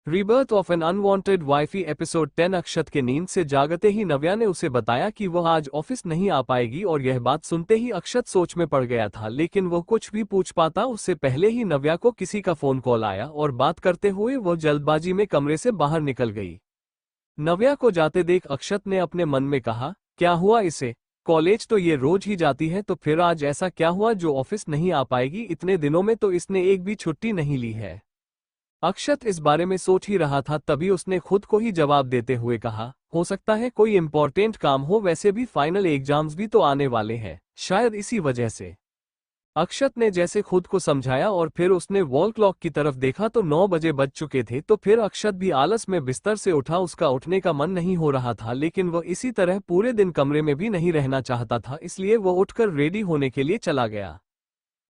Rebirth of an unwanted wifey episode 10। Akshat के नींद से जागते ही नव्या ने उसे बताया कि वह आज ऑफिस नहीं आ पाएगी और यह बात सुनते ही अक्षत सोच में पड़ गया था, लेकिन वह कुछ भी पूछ पाता उससे पहले ही नव्या को किसी का फोन कॉल आया और बात करते हुए वह जल्दबाजी में कमरे से बाहर निकल गई। नव्या को जाते देख अक्षत ने अपने मन में कहा, क्या हुआ इसे? कॉलेज तो ये रोज ही जाती है, तो फिर आज ऐसा क्या हुआ जो ऑफिस नहीं आ पाएगी? इतने दिनों में तो इसने एक भी छुट्टी नहीं ली है। अक्षत इस बारे में सोच ही रहा था, तभी उसने खुद को ही जवाब देते हुए कहा, हो सकता है कोई इम्पोर्टेंट काम हो, वैसे भी फाइनल एग्जाम्स भी तो आने वाले हैं, शायद इसी वजह से। अक्षत ने जैसे खुद को समझाया और फिर उसने वॉल क्लॉक की तरफ देखा तो 9 बजे बज चुके थे। तो फिर अक्षत भी आलस में बिस्तर से उठा। उसका उठने का मन नहीं हो रहा था, लेकिन वह इसी तरह पूरे दिन कमरे में भी नहीं रहना चाहता था, इसलिए वह उठकर रेडी होने के लिए चला गया।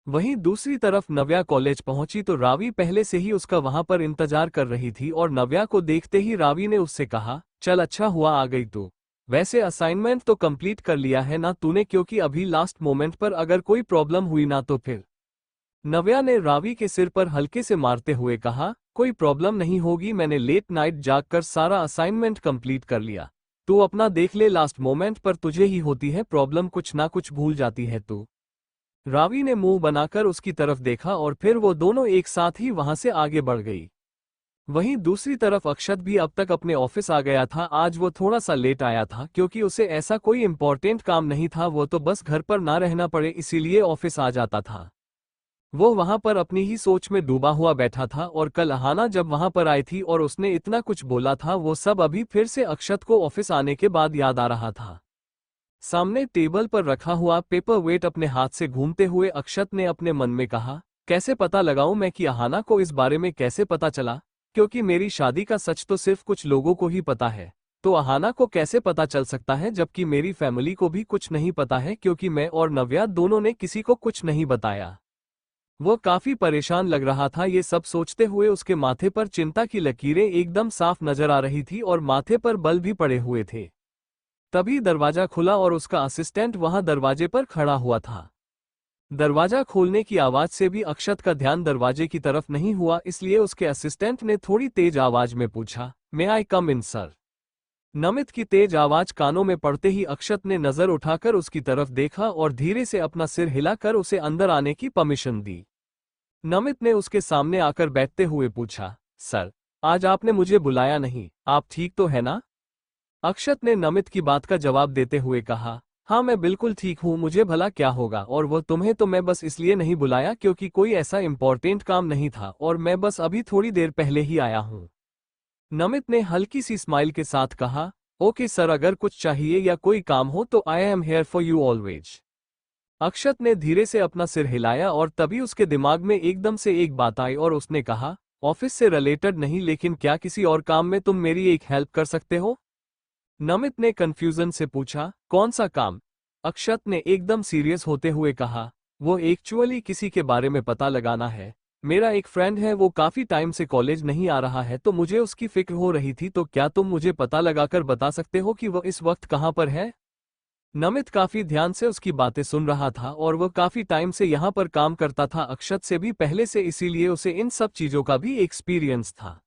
वहीं दूसरी तरफ नव्या कॉलेज पहुंची तो रावी पहले से ही उसका वहां पर इंतजार कर रही थी और नव्या को देखते ही रावी ने उससे कहा, चल अच्छा हुआ आ गई तू। वैसे असाइनमेंट तो कंप्लीट कर लिया है ना तूने, क्योंकि अभी लास्ट मोमेंट पर अगर कोई प्रॉब्लम हुई ना तो फिर। नव्या ने रावी के सिर पर हल्के से मारते हुए कहा, कोई प्रॉब्लम नहीं होगी, मैंने लेट नाइट जागकर सारा असाइनमेंट कंप्लीट कर लिया। तू अपना देख ले, लास्ट मोमेंट पर तुझे ही होती है प्रॉब्लम, कुछ ना कुछ भूल जाती है तू। रावी ने मुंह बनाकर उसकी तरफ देखा और फिर वो दोनों एक साथ ही वहां से आगे बढ़ गई। वहीं दूसरी तरफ अक्षत भी अब तक अपने ऑफिस आ गया था। आज वो थोड़ा सा लेट आया था क्योंकि उसे ऐसा कोई इम्पोर्टेंट काम नहीं था, वो तो बस घर पर ना रहना पड़े इसीलिए ऑफिस आ जाता था। वो वहां पर अपनी ही सोच में डूबा हुआ बैठा था और कल अहाना जब वहां पर आई थी और उसने इतना कुछ बोला था, वो सब अभी फिर से अक्षत को ऑफिस आने के बाद याद आ रहा था। सामने टेबल पर रखा हुआ पेपर वेट अपने हाथ से घूमते हुए अक्षत ने अपने मन में कहा, कैसे पता लगाऊं मैं कि अहाना को इस बारे में कैसे पता चला, क्योंकि मेरी शादी का सच तो सिर्फ कुछ लोगों को ही पता है, तो अहाना को कैसे पता चल सकता है, जबकि मेरी फैमिली को भी कुछ नहीं पता है क्योंकि मैं और नव्या दोनों ने किसी को कुछ नहीं बताया। वो काफी परेशान लग रहा था। ये सब सोचते हुए उसके माथे पर चिंता की लकीरें एकदम साफ नजर आ रही थी और माथे पर बल भी पड़े हुए थे। तभी दरवाजा खुला और उसका असिस्टेंट वहां दरवाजे पर खड़ा हुआ था। दरवाजा खोलने की आवाज से भी अक्षत का ध्यान दरवाजे की तरफ नहीं हुआ, इसलिए उसके असिस्टेंट ने थोड़ी तेज आवाज में पूछा, मे आई कम इन सर? नमित की तेज आवाज कानों में पड़ते ही अक्षत ने नजर उठाकर उसकी तरफ देखा और धीरे से अपना सिर हिलाकर उसे अंदर आने की परमिशन दी। नमित ने उसके सामने आकर बैठते हुए पूछा, सर आज आपने मुझे बुलाया नहीं, आप ठीक तो है ना? अक्षत ने नमित की बात का जवाब देते हुए कहा, हाँ मैं बिल्कुल ठीक हूँ, मुझे भला क्या होगा, और वो तुम्हें तो मैं बस इसलिए नहीं बुलाया क्योंकि कोई ऐसा इम्पोर्टेंट काम नहीं था और मैं बस अभी थोड़ी देर पहले ही आया हूँ। नमित ने हल्की सी स्माइल के साथ कहा, ओके सर, अगर कुछ चाहिए या कोई काम हो तो I am here for you always. Akshat ने धीरे से अपना सिर हिलाया और तभी उसके दिमाग में एकदम से एक बात आई और उसने कहा, ऑफिस से रिलेटेड नहीं, लेकिन क्या किसी और काम में तुम मेरी एक हेल्प कर सकते हो? नमित ने कंफ्यूजन से पूछा, कौन सा काम? अक्षत ने एकदम सीरियस होते हुए कहा, वो एक्चुअली किसी के बारे में पता लगाना है। मेरा एक फ्रेंड है, वो काफी टाइम से कॉलेज नहीं आ रहा है, तो मुझे उसकी फिक्र हो रही थी, तो क्या तुम मुझे पता लगाकर बता सकते हो कि वो इस वक्त कहाँ पर है? नमित काफी ध्यान से उसकी बातें सुन रहा था और वह काफी टाइम से यहाँ पर काम करता था अक्षत से भी पहले से, इसीलिए उसे इन सब चीजों का भी एक्सपीरियंस था।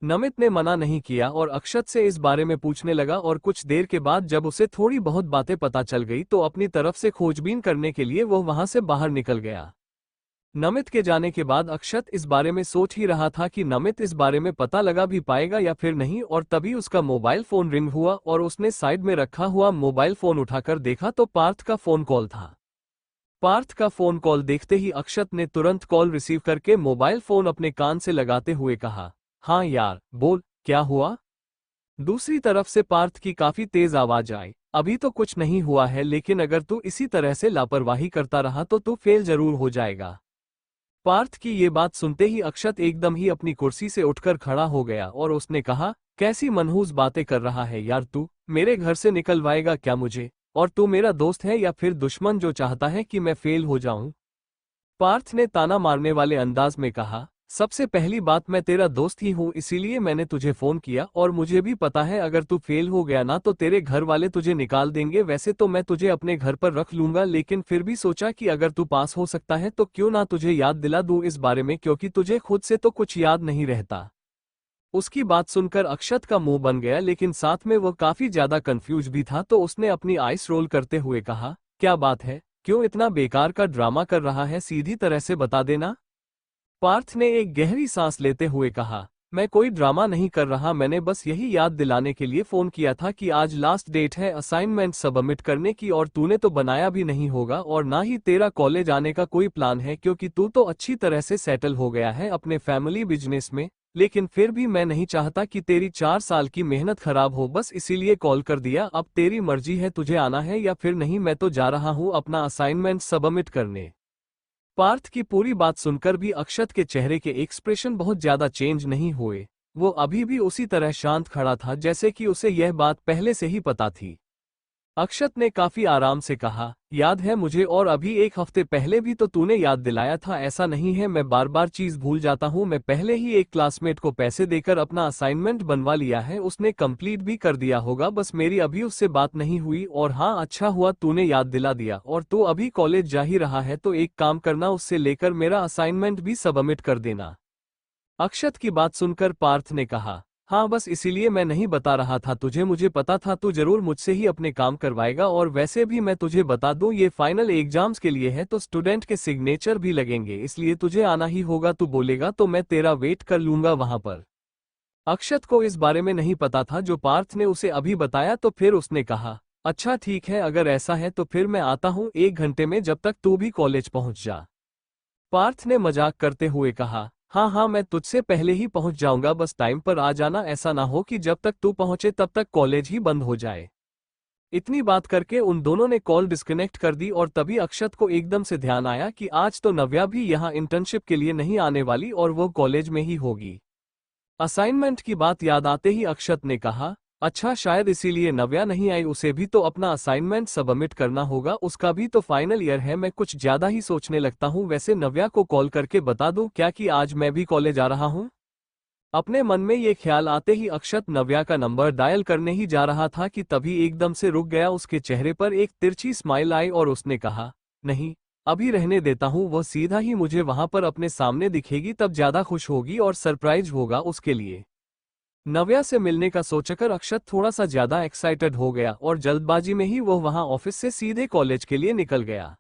नमित ने मना नहीं किया और अक्षत से इस बारे में पूछने लगा और कुछ देर के बाद जब उसे थोड़ी बहुत बातें पता चल गई तो अपनी तरफ से खोजबीन करने के लिए वो वहां से बाहर निकल गया। नमित के जाने के बाद अक्षत इस बारे में सोच ही रहा था कि नमित इस बारे में पता लगा भी पाएगा या फिर नहीं, और तभी उसका मोबाइल फोन रिंग हुआ और उसने साइड में रखा हुआ मोबाइल फोन उठाकर देखा तो पार्थ का फोन कॉल था। पार्थ का फोन कॉल देखते ही अक्षत ने तुरंत कॉल रिसीव करके मोबाइल फोन अपने कान से लगाते हुए कहा, हाँ यार बोल, क्या हुआ? दूसरी तरफ से पार्थ की काफी तेज आवाज आई, अभी तो कुछ नहीं हुआ है, लेकिन अगर तू इसी तरह से लापरवाही करता रहा तो तू फेल जरूर हो जाएगा। पार्थ की ये बात सुनते ही अक्षत एकदम ही अपनी कुर्सी से उठकर खड़ा हो गया और उसने कहा, कैसी मनहूस बातें कर रहा है यार तू, मेरे घर से निकलवाएगा क्या मुझे? और तू मेरा दोस्त है या फिर दुश्मन जो चाहता है कि मैं फेल हो जाऊं? पार्थ ने ताना मारने वाले अंदाज में कहा, सबसे पहली बात मैं तेरा दोस्त ही हूं, इसीलिए मैंने तुझे फोन किया और मुझे भी पता है अगर तू फेल हो गया ना तो तेरे घर वाले तुझे निकाल देंगे। वैसे तो मैं तुझे अपने घर पर रख लूंगा, लेकिन फिर भी सोचा कि अगर तू पास हो सकता है तो क्यों ना तुझे याद दिला दूं इस बारे में, क्योंकि तुझे खुद से तो कुछ याद नहीं रहता। उसकी बात सुनकर अक्षत का मुंह बन गया, लेकिन साथ में वह काफी ज्यादा कंफ्यूज भी था, तो उसने अपनी आइस रोल करते हुए कहा, क्या बात है, क्यों इतना बेकार का ड्रामा कर रहा है, सीधी तरह से बता देना। पार्थ ने एक गहरी सांस लेते हुए कहा, मैं कोई ड्रामा नहीं कर रहा, मैंने बस यही याद दिलाने के लिए फोन किया था कि आज लास्ट डेट है असाइनमेंट सबमिट करने की, और तूने तो बनाया भी नहीं होगा और ना ही तेरा कॉलेज आने का कोई प्लान है, क्योंकि तू तो अच्छी तरह से सेटल हो गया है अपने फैमिली बिजनेस में। लेकिन फिर भी मैं नहीं चाहता कि तेरी 4 साल की मेहनत खराब हो, बस इसीलिए कॉल कर दिया। अब तेरी मर्जी है, तुझे आना है या फिर नहीं, मैं तो जा रहा हूँ अपना असाइनमेंट सबमिट करने। पार्थ की पूरी बात सुनकर भी अक्षत के चेहरे के एक्सप्रेशन बहुत ज्यादा चेंज नहीं हुए। वो अभी भी उसी तरह शांत खड़ा था जैसे कि उसे यह बात पहले से ही पता थी। अक्षत ने काफी आराम से कहा, याद है मुझे, और अभी 1 हफ्ते पहले भी तो तूने याद दिलाया था, ऐसा नहीं है मैं बार बार चीज भूल जाता हूँ। मैं पहले ही एक क्लासमेट को पैसे देकर अपना असाइनमेंट बनवा लिया है, उसने कंप्लीट भी कर दिया होगा, बस मेरी अभी उससे बात नहीं हुई। और हाँ, अच्छा हुआ तूने याद दिला दिया, और तू अभी कॉलेज जा ही रहा है तो एक काम करना, उससे लेकर मेरा असाइनमेंट भी सबमिट कर देना। अक्षत की बात सुनकर पार्थ ने कहा, हाँ बस इसीलिए मैं नहीं बता रहा था तुझे, मुझे पता था तू जरूर मुझसे ही अपने काम करवाएगा, और वैसे भी मैं तुझे बता दूं ये फाइनल एग्जाम्स के लिए है तो स्टूडेंट के सिग्नेचर भी लगेंगे, इसलिए तुझे आना ही होगा। तू बोलेगा तो मैं तेरा वेट कर लूंगा वहां पर। अक्षत को इस बारे में नहीं पता था जो पार्थ ने उसे अभी बताया, तो फिर उसने कहा, अच्छा ठीक है, अगर ऐसा है तो फिर मैं आता हूँ 1 घंटे में, जब तक तू भी कॉलेज पहुंच जा। पार्थ ने मजाक करते हुए कहा, हाँ हाँ मैं तुझसे पहले ही पहुंच जाऊंगा, बस टाइम पर आ जाना, ऐसा ना हो कि जब तक तू पहुंचे तब तक कॉलेज ही बंद हो जाए। इतनी बात करके उन दोनों ने कॉल डिस्कनेक्ट कर दी, और तभी अक्षत को एकदम से ध्यान आया कि आज तो नव्या भी यहाँ इंटर्नशिप के लिए नहीं आने वाली और वो कॉलेज में ही होगी। असाइनमेंट की बात याद आते ही अक्षत ने कहा, अच्छा शायद इसीलिए नव्या नहीं आई, उसे भी तो अपना असाइनमेंट सबमिट करना होगा, उसका भी तो फाइनल ईयर है। मैं कुछ ज्यादा ही सोचने लगता हूँ, वैसे नव्या को कॉल करके बता दूं क्या कि आज मैं भी कॉलेज आ रहा हूँ। अपने मन में ये ख्याल आते ही अक्षत नव्या का नंबर डायल करने ही जा रहा था कि तभी एकदम से रुक गया, उसके चेहरे पर एक तिरछी स्माइल आई और उसने कहा, नहीं अभी रहने देता हूँ, वह सीधा ही मुझे वहां पर अपने सामने दिखेगी, तब ज्यादा खुश होगी और सरप्राइज होगा उसके लिए। नव्या से मिलने का सोचकर अक्षत थोड़ा सा ज्यादा एक्साइटेड हो गया और जल्दबाजी में ही वो वहां ऑफिस से सीधे कॉलेज के लिए निकल गया।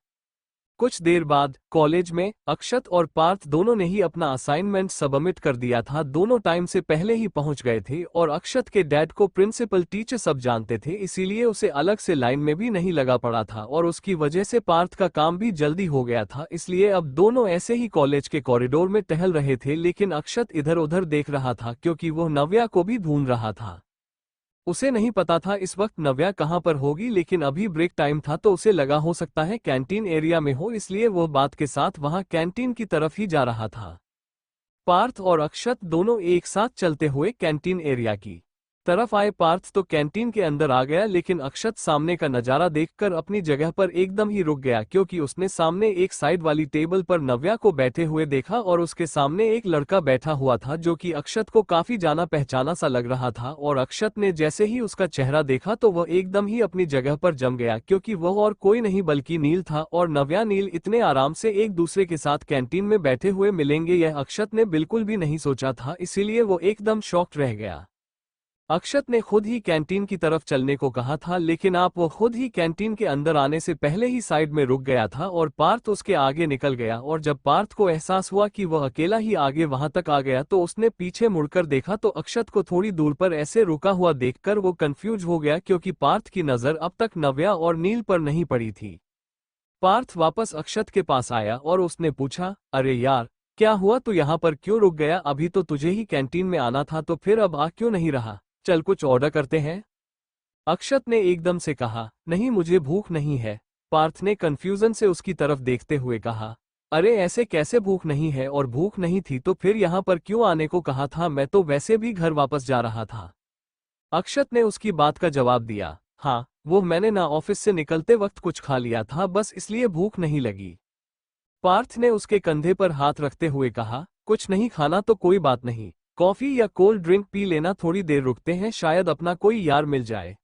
कुछ देर बाद कॉलेज में अक्षत और पार्थ दोनों ने ही अपना असाइनमेंट सबमिट कर दिया था। दोनों टाइम से पहले ही पहुंच गए थे और अक्षत के डैड को प्रिंसिपल टीचर सब जानते थे, इसीलिए उसे अलग से लाइन में भी नहीं लगा पड़ा था और उसकी वजह से पार्थ का काम भी जल्दी हो गया था। इसलिए अब दोनों ऐसे ही कॉलेज के कॉरिडोर में टहल रहे थे, लेकिन अक्षत इधर उधर देख रहा था क्योंकि वो नव्या को भी ढूंढ रहा था। उसे नहीं पता था इस वक्त नव्या कहाँ पर होगी, लेकिन अभी ब्रेक टाइम था तो उसे लगा हो सकता है कैंटीन एरिया में हो, इसलिए वो बात के साथ वहां कैंटीन की तरफ ही जा रहा था। पार्थ और अक्षत दोनों एक साथ चलते हुए कैंटीन एरिया की तरफ आए। पार्थ तो कैंटीन के अंदर आ गया, लेकिन अक्षत सामने का नजारा देखकर अपनी जगह पर एकदम ही रुक गया, क्योंकि उसने सामने एक साइड वाली टेबल पर नव्या को बैठे हुए देखा और उसके सामने एक लड़का बैठा हुआ था जो कि अक्षत को काफी जाना पहचाना सा लग रहा था। और अक्षत ने जैसे ही उसका चेहरा देखा तो वह एकदम ही अपनी जगह पर जम गया, क्योंकि वह और कोई नहीं बल्कि नील था। और नव्या नील इतने आराम से एक दूसरे के साथ कैंटीन में बैठे हुए मिलेंगे यह अक्षत ने बिल्कुल भी नहीं सोचा था, इसीलिए वो एकदम शॉक्ड रह गया। अक्षत ने खुद ही कैंटीन की तरफ चलने को कहा था, लेकिन वो खुद ही कैंटीन के अंदर आने से पहले ही साइड में रुक गया था और पार्थ उसके आगे निकल गया। और जब पार्थ को एहसास हुआ कि वह अकेला ही आगे वहां तक आ गया तो उसने पीछे मुड़कर देखा तो अक्षत को थोड़ी दूर पर ऐसे रुका हुआ देखकर वो कंफ्यूज हो गया, क्योंकि पार्थ की नजर अब तक नव्या और नील पर नहीं पड़ी थी। पार्थ वापस अक्षत के पास आया और उसने पूछा, अरे यार क्या हुआ, तू यहाँ पर क्यों रुक गया? अभी तो तुझे ही कैंटीन में आना था, तो फिर अब आ क्यों नहीं रहा? चल कुछ ऑर्डर करते हैं। अक्षत ने एकदम से कहा, नहीं मुझे भूख नहीं है। पार्थ ने कंफ्यूजन से उसकी तरफ देखते हुए कहा, अरे ऐसे कैसे भूख नहीं है, और भूख नहीं थी तो फिर यहाँ पर क्यों आने को कहा था? मैं तो वैसे भी घर वापस जा रहा था। अक्षत ने उसकी बात का जवाब दिया, हाँ वो मैंने ना ऑफिस से निकलते वक्त कुछ खा लिया था, बस इसलिए भूख नहीं लगी। पार्थ ने उसके कंधे पर हाथ रखते हुए कहा, कुछ नहीं खाना तो कोई बात नहीं, कॉफी या कोल्ड ड्रिंक पी लेना, थोड़ी देर रुकते हैं, शायद अपना कोई यार मिल जाए।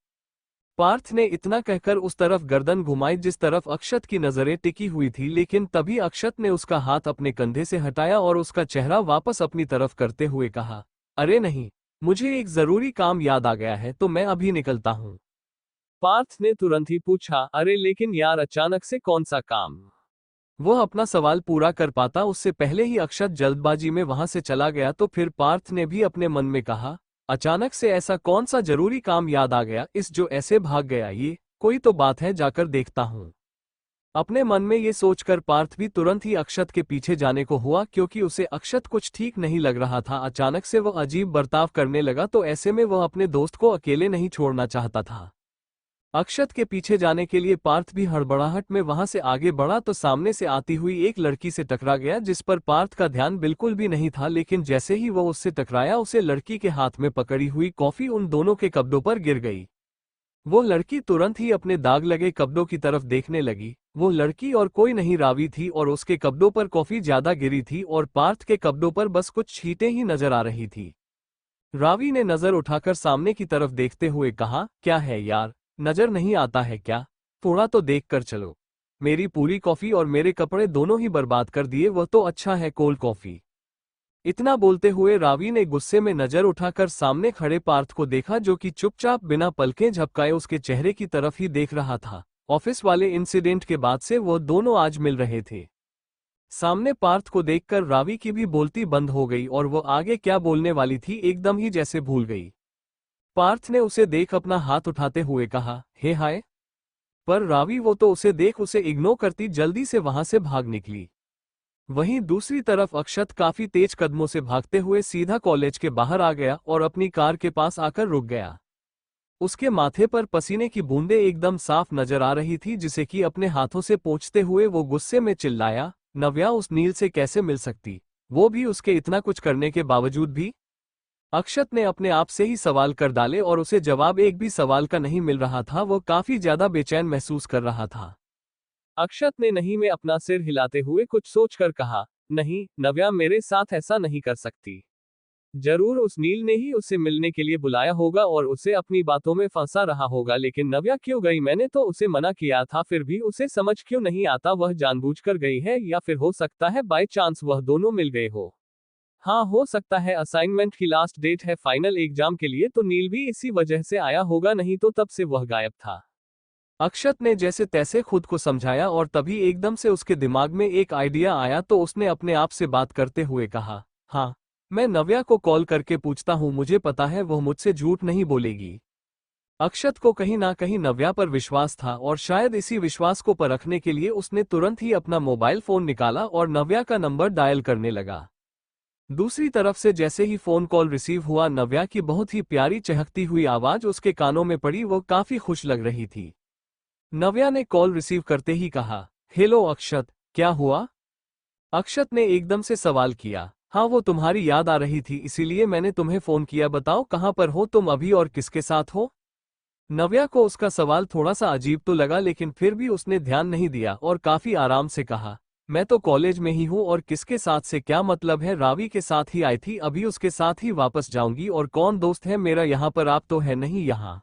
पार्थ ने इतना कहकर उस तरफ गर्दन घुमाई जिस तरफ अक्षत की नजरें टिकी हुई थी, लेकिन तभी अक्षत ने उसका हाथ अपने कंधे से हटाया और उसका चेहरा वापस अपनी तरफ करते हुए कहा, अरे नहीं, मुझे एक जरूरी काम याद आ गया है तो मैं अभी निकलता हूँ। पार्थ ने तुरंत ही पूछा, अरे लेकिन यार अचानक से कौन सा काम? वह अपना सवाल पूरा कर पाता उससे पहले ही अक्षत जल्दबाजी में वहां से चला गया। तो फिर पार्थ ने भी अपने मन में कहा, अचानक से ऐसा कौन सा जरूरी काम याद आ गया इस जो ऐसे भाग गया, ये कोई तो बात है, जाकर देखता हूँ। अपने मन में ये सोचकर पार्थ भी तुरंत ही अक्षत के पीछे जाने को हुआ, क्योंकि उसे अक्षत कुछ ठीक नहीं लग रहा था। अचानक से वह अजीब बर्ताव करने लगा, तो ऐसे में वह अपने दोस्त को अकेले नहीं छोड़ना चाहता था। अक्षत के पीछे जाने के लिए पार्थ भी हड़बड़ाहट में वहां से आगे बढ़ा तो सामने से आती हुई एक लड़की से टकरा गया, जिस पर पार्थ का ध्यान बिल्कुल भी नहीं था। लेकिन जैसे ही वह उससे टकराया, उसे लड़की के हाथ में पकड़ी हुई कॉफी उन दोनों के कब्जों पर गिर गई। वो लड़की तुरंत ही अपने दाग लगे कब्जों की तरफ देखने लगी। वो लड़की और कोई नहीं, रावी थी, और उसके कब्जों पर कॉफी ज्यादा गिरी थी और पार्थ के कब्जों पर बस कुछ छींटें ही नजर आ रही थी। रावी ने नजर उठाकर सामने की तरफ देखते हुए कहा, क्या है यार, नजर नहीं आता है क्या? थोड़ा तो देख कर चलो। मेरी पूरी कॉफी और मेरे कपड़े दोनों ही बर्बाद कर दिए। वह तो अच्छा है कोल्ड कॉफी। इतना बोलते हुए रावी ने गुस्से में नजर उठाकर सामने खड़े पार्थ को देखा, जो कि चुपचाप बिना पलकें झपकाए उसके चेहरे की तरफ ही देख रहा था। ऑफिस वाले इंसिडेंट के बाद से वो दोनों आज मिल रहे थे। सामने पार्थ को देखकर रावी की भी बोलती बंद हो गई और वो आगे क्या बोलने वाली थी एकदम ही जैसे भूल गई। पार्थ ने उसे देख अपना हाथ उठाते हुए कहा, हे हाय। पर रावी वो तो उसे देख उसे इग्नोर करती जल्दी से वहां से भाग निकली। वहीं दूसरी तरफ अक्षत काफी तेज कदमों से भागते हुए सीधा कॉलेज के बाहर आ गया और अपनी कार के पास आकर रुक गया। उसके माथे पर पसीने की बूंदें एकदम साफ नजर आ रही थी, जिसे कि अपने हाथों से पोंछते हुए वो गुस्से में चिल्लाया, नव्या उस नील से कैसे मिल सकती, वो भी उसके इतना कुछ करने के बावजूद भी? अक्षत ने अपने आप से ही सवाल कर डाले और उसे जवाब एक भी सवाल का नहीं मिल रहा था। वो काफी ज्यादा बेचैन महसूस कर रहा था। अक्षत ने नहीं में अपना सिर हिलाते हुए कुछ सोचकर कहा, नहीं नव्या मेरे साथ ऐसा नहीं कर सकती। जरूर उस नील ने ही उसे मिलने के लिए बुलाया होगा और उसे अपनी बातों में फंसा रहा होगा। लेकिन नव्या क्यों गई? मैंने तो उसे मना किया था, फिर भी उसे समझ क्यों नहीं आता वह जानबूझकर गई है, या फिर हो सकता है बाय चांस वह दोनों मिल गए हो। हाँ, हो सकता है असाइनमेंट की लास्ट डेट है फाइनल एग्जाम के लिए, तो नील भी इसी वजह से आया होगा, नहीं तो तब से वह गायब था। अक्षत ने जैसे तैसे खुद को समझाया और तभी एकदम से उसके दिमाग में एक आइडिया आया, तो उसने अपने आप से बात करते हुए कहा, हाँ मैं नव्या को कॉल करके पूछता हूँ, मुझे पता है वह मुझसे झूठ नहीं बोलेगी। अक्षत को कहीं ना कहीं नव्या पर विश्वास था और शायद इसी विश्वास को परखने के लिए उसने तुरंत ही अपना मोबाइल फोन निकाला और नव्या का नंबर डायल करने लगा। दूसरी तरफ से जैसे ही फोन कॉल रिसीव हुआ, नव्या की बहुत ही प्यारी चहकती हुई आवाज उसके कानों में पड़ी। वो काफी खुश लग रही थी। नव्या ने कॉल रिसीव करते ही कहा, हेलो अक्षत, क्या हुआ? अक्षत ने एकदम से सवाल किया। हाँ, वो तुम्हारी याद आ रही थी इसीलिए मैंने तुम्हें फोन किया। बताओ कहाँ पर हो तुम अभी और किसके साथ हो? नव्या को उसका सवाल थोड़ा सा अजीब तो लगा, लेकिन फिर भी उसने ध्यान नहीं दिया और काफी आराम से कहा, मैं तो कॉलेज में ही हूँ। और किसके साथ से क्या मतलब है? रावी के साथ ही आई थी, अभी उसके साथ ही वापस जाऊंगी। और कौन दोस्त है मेरा यहाँ पर? आप तो है नहीं यहाँ।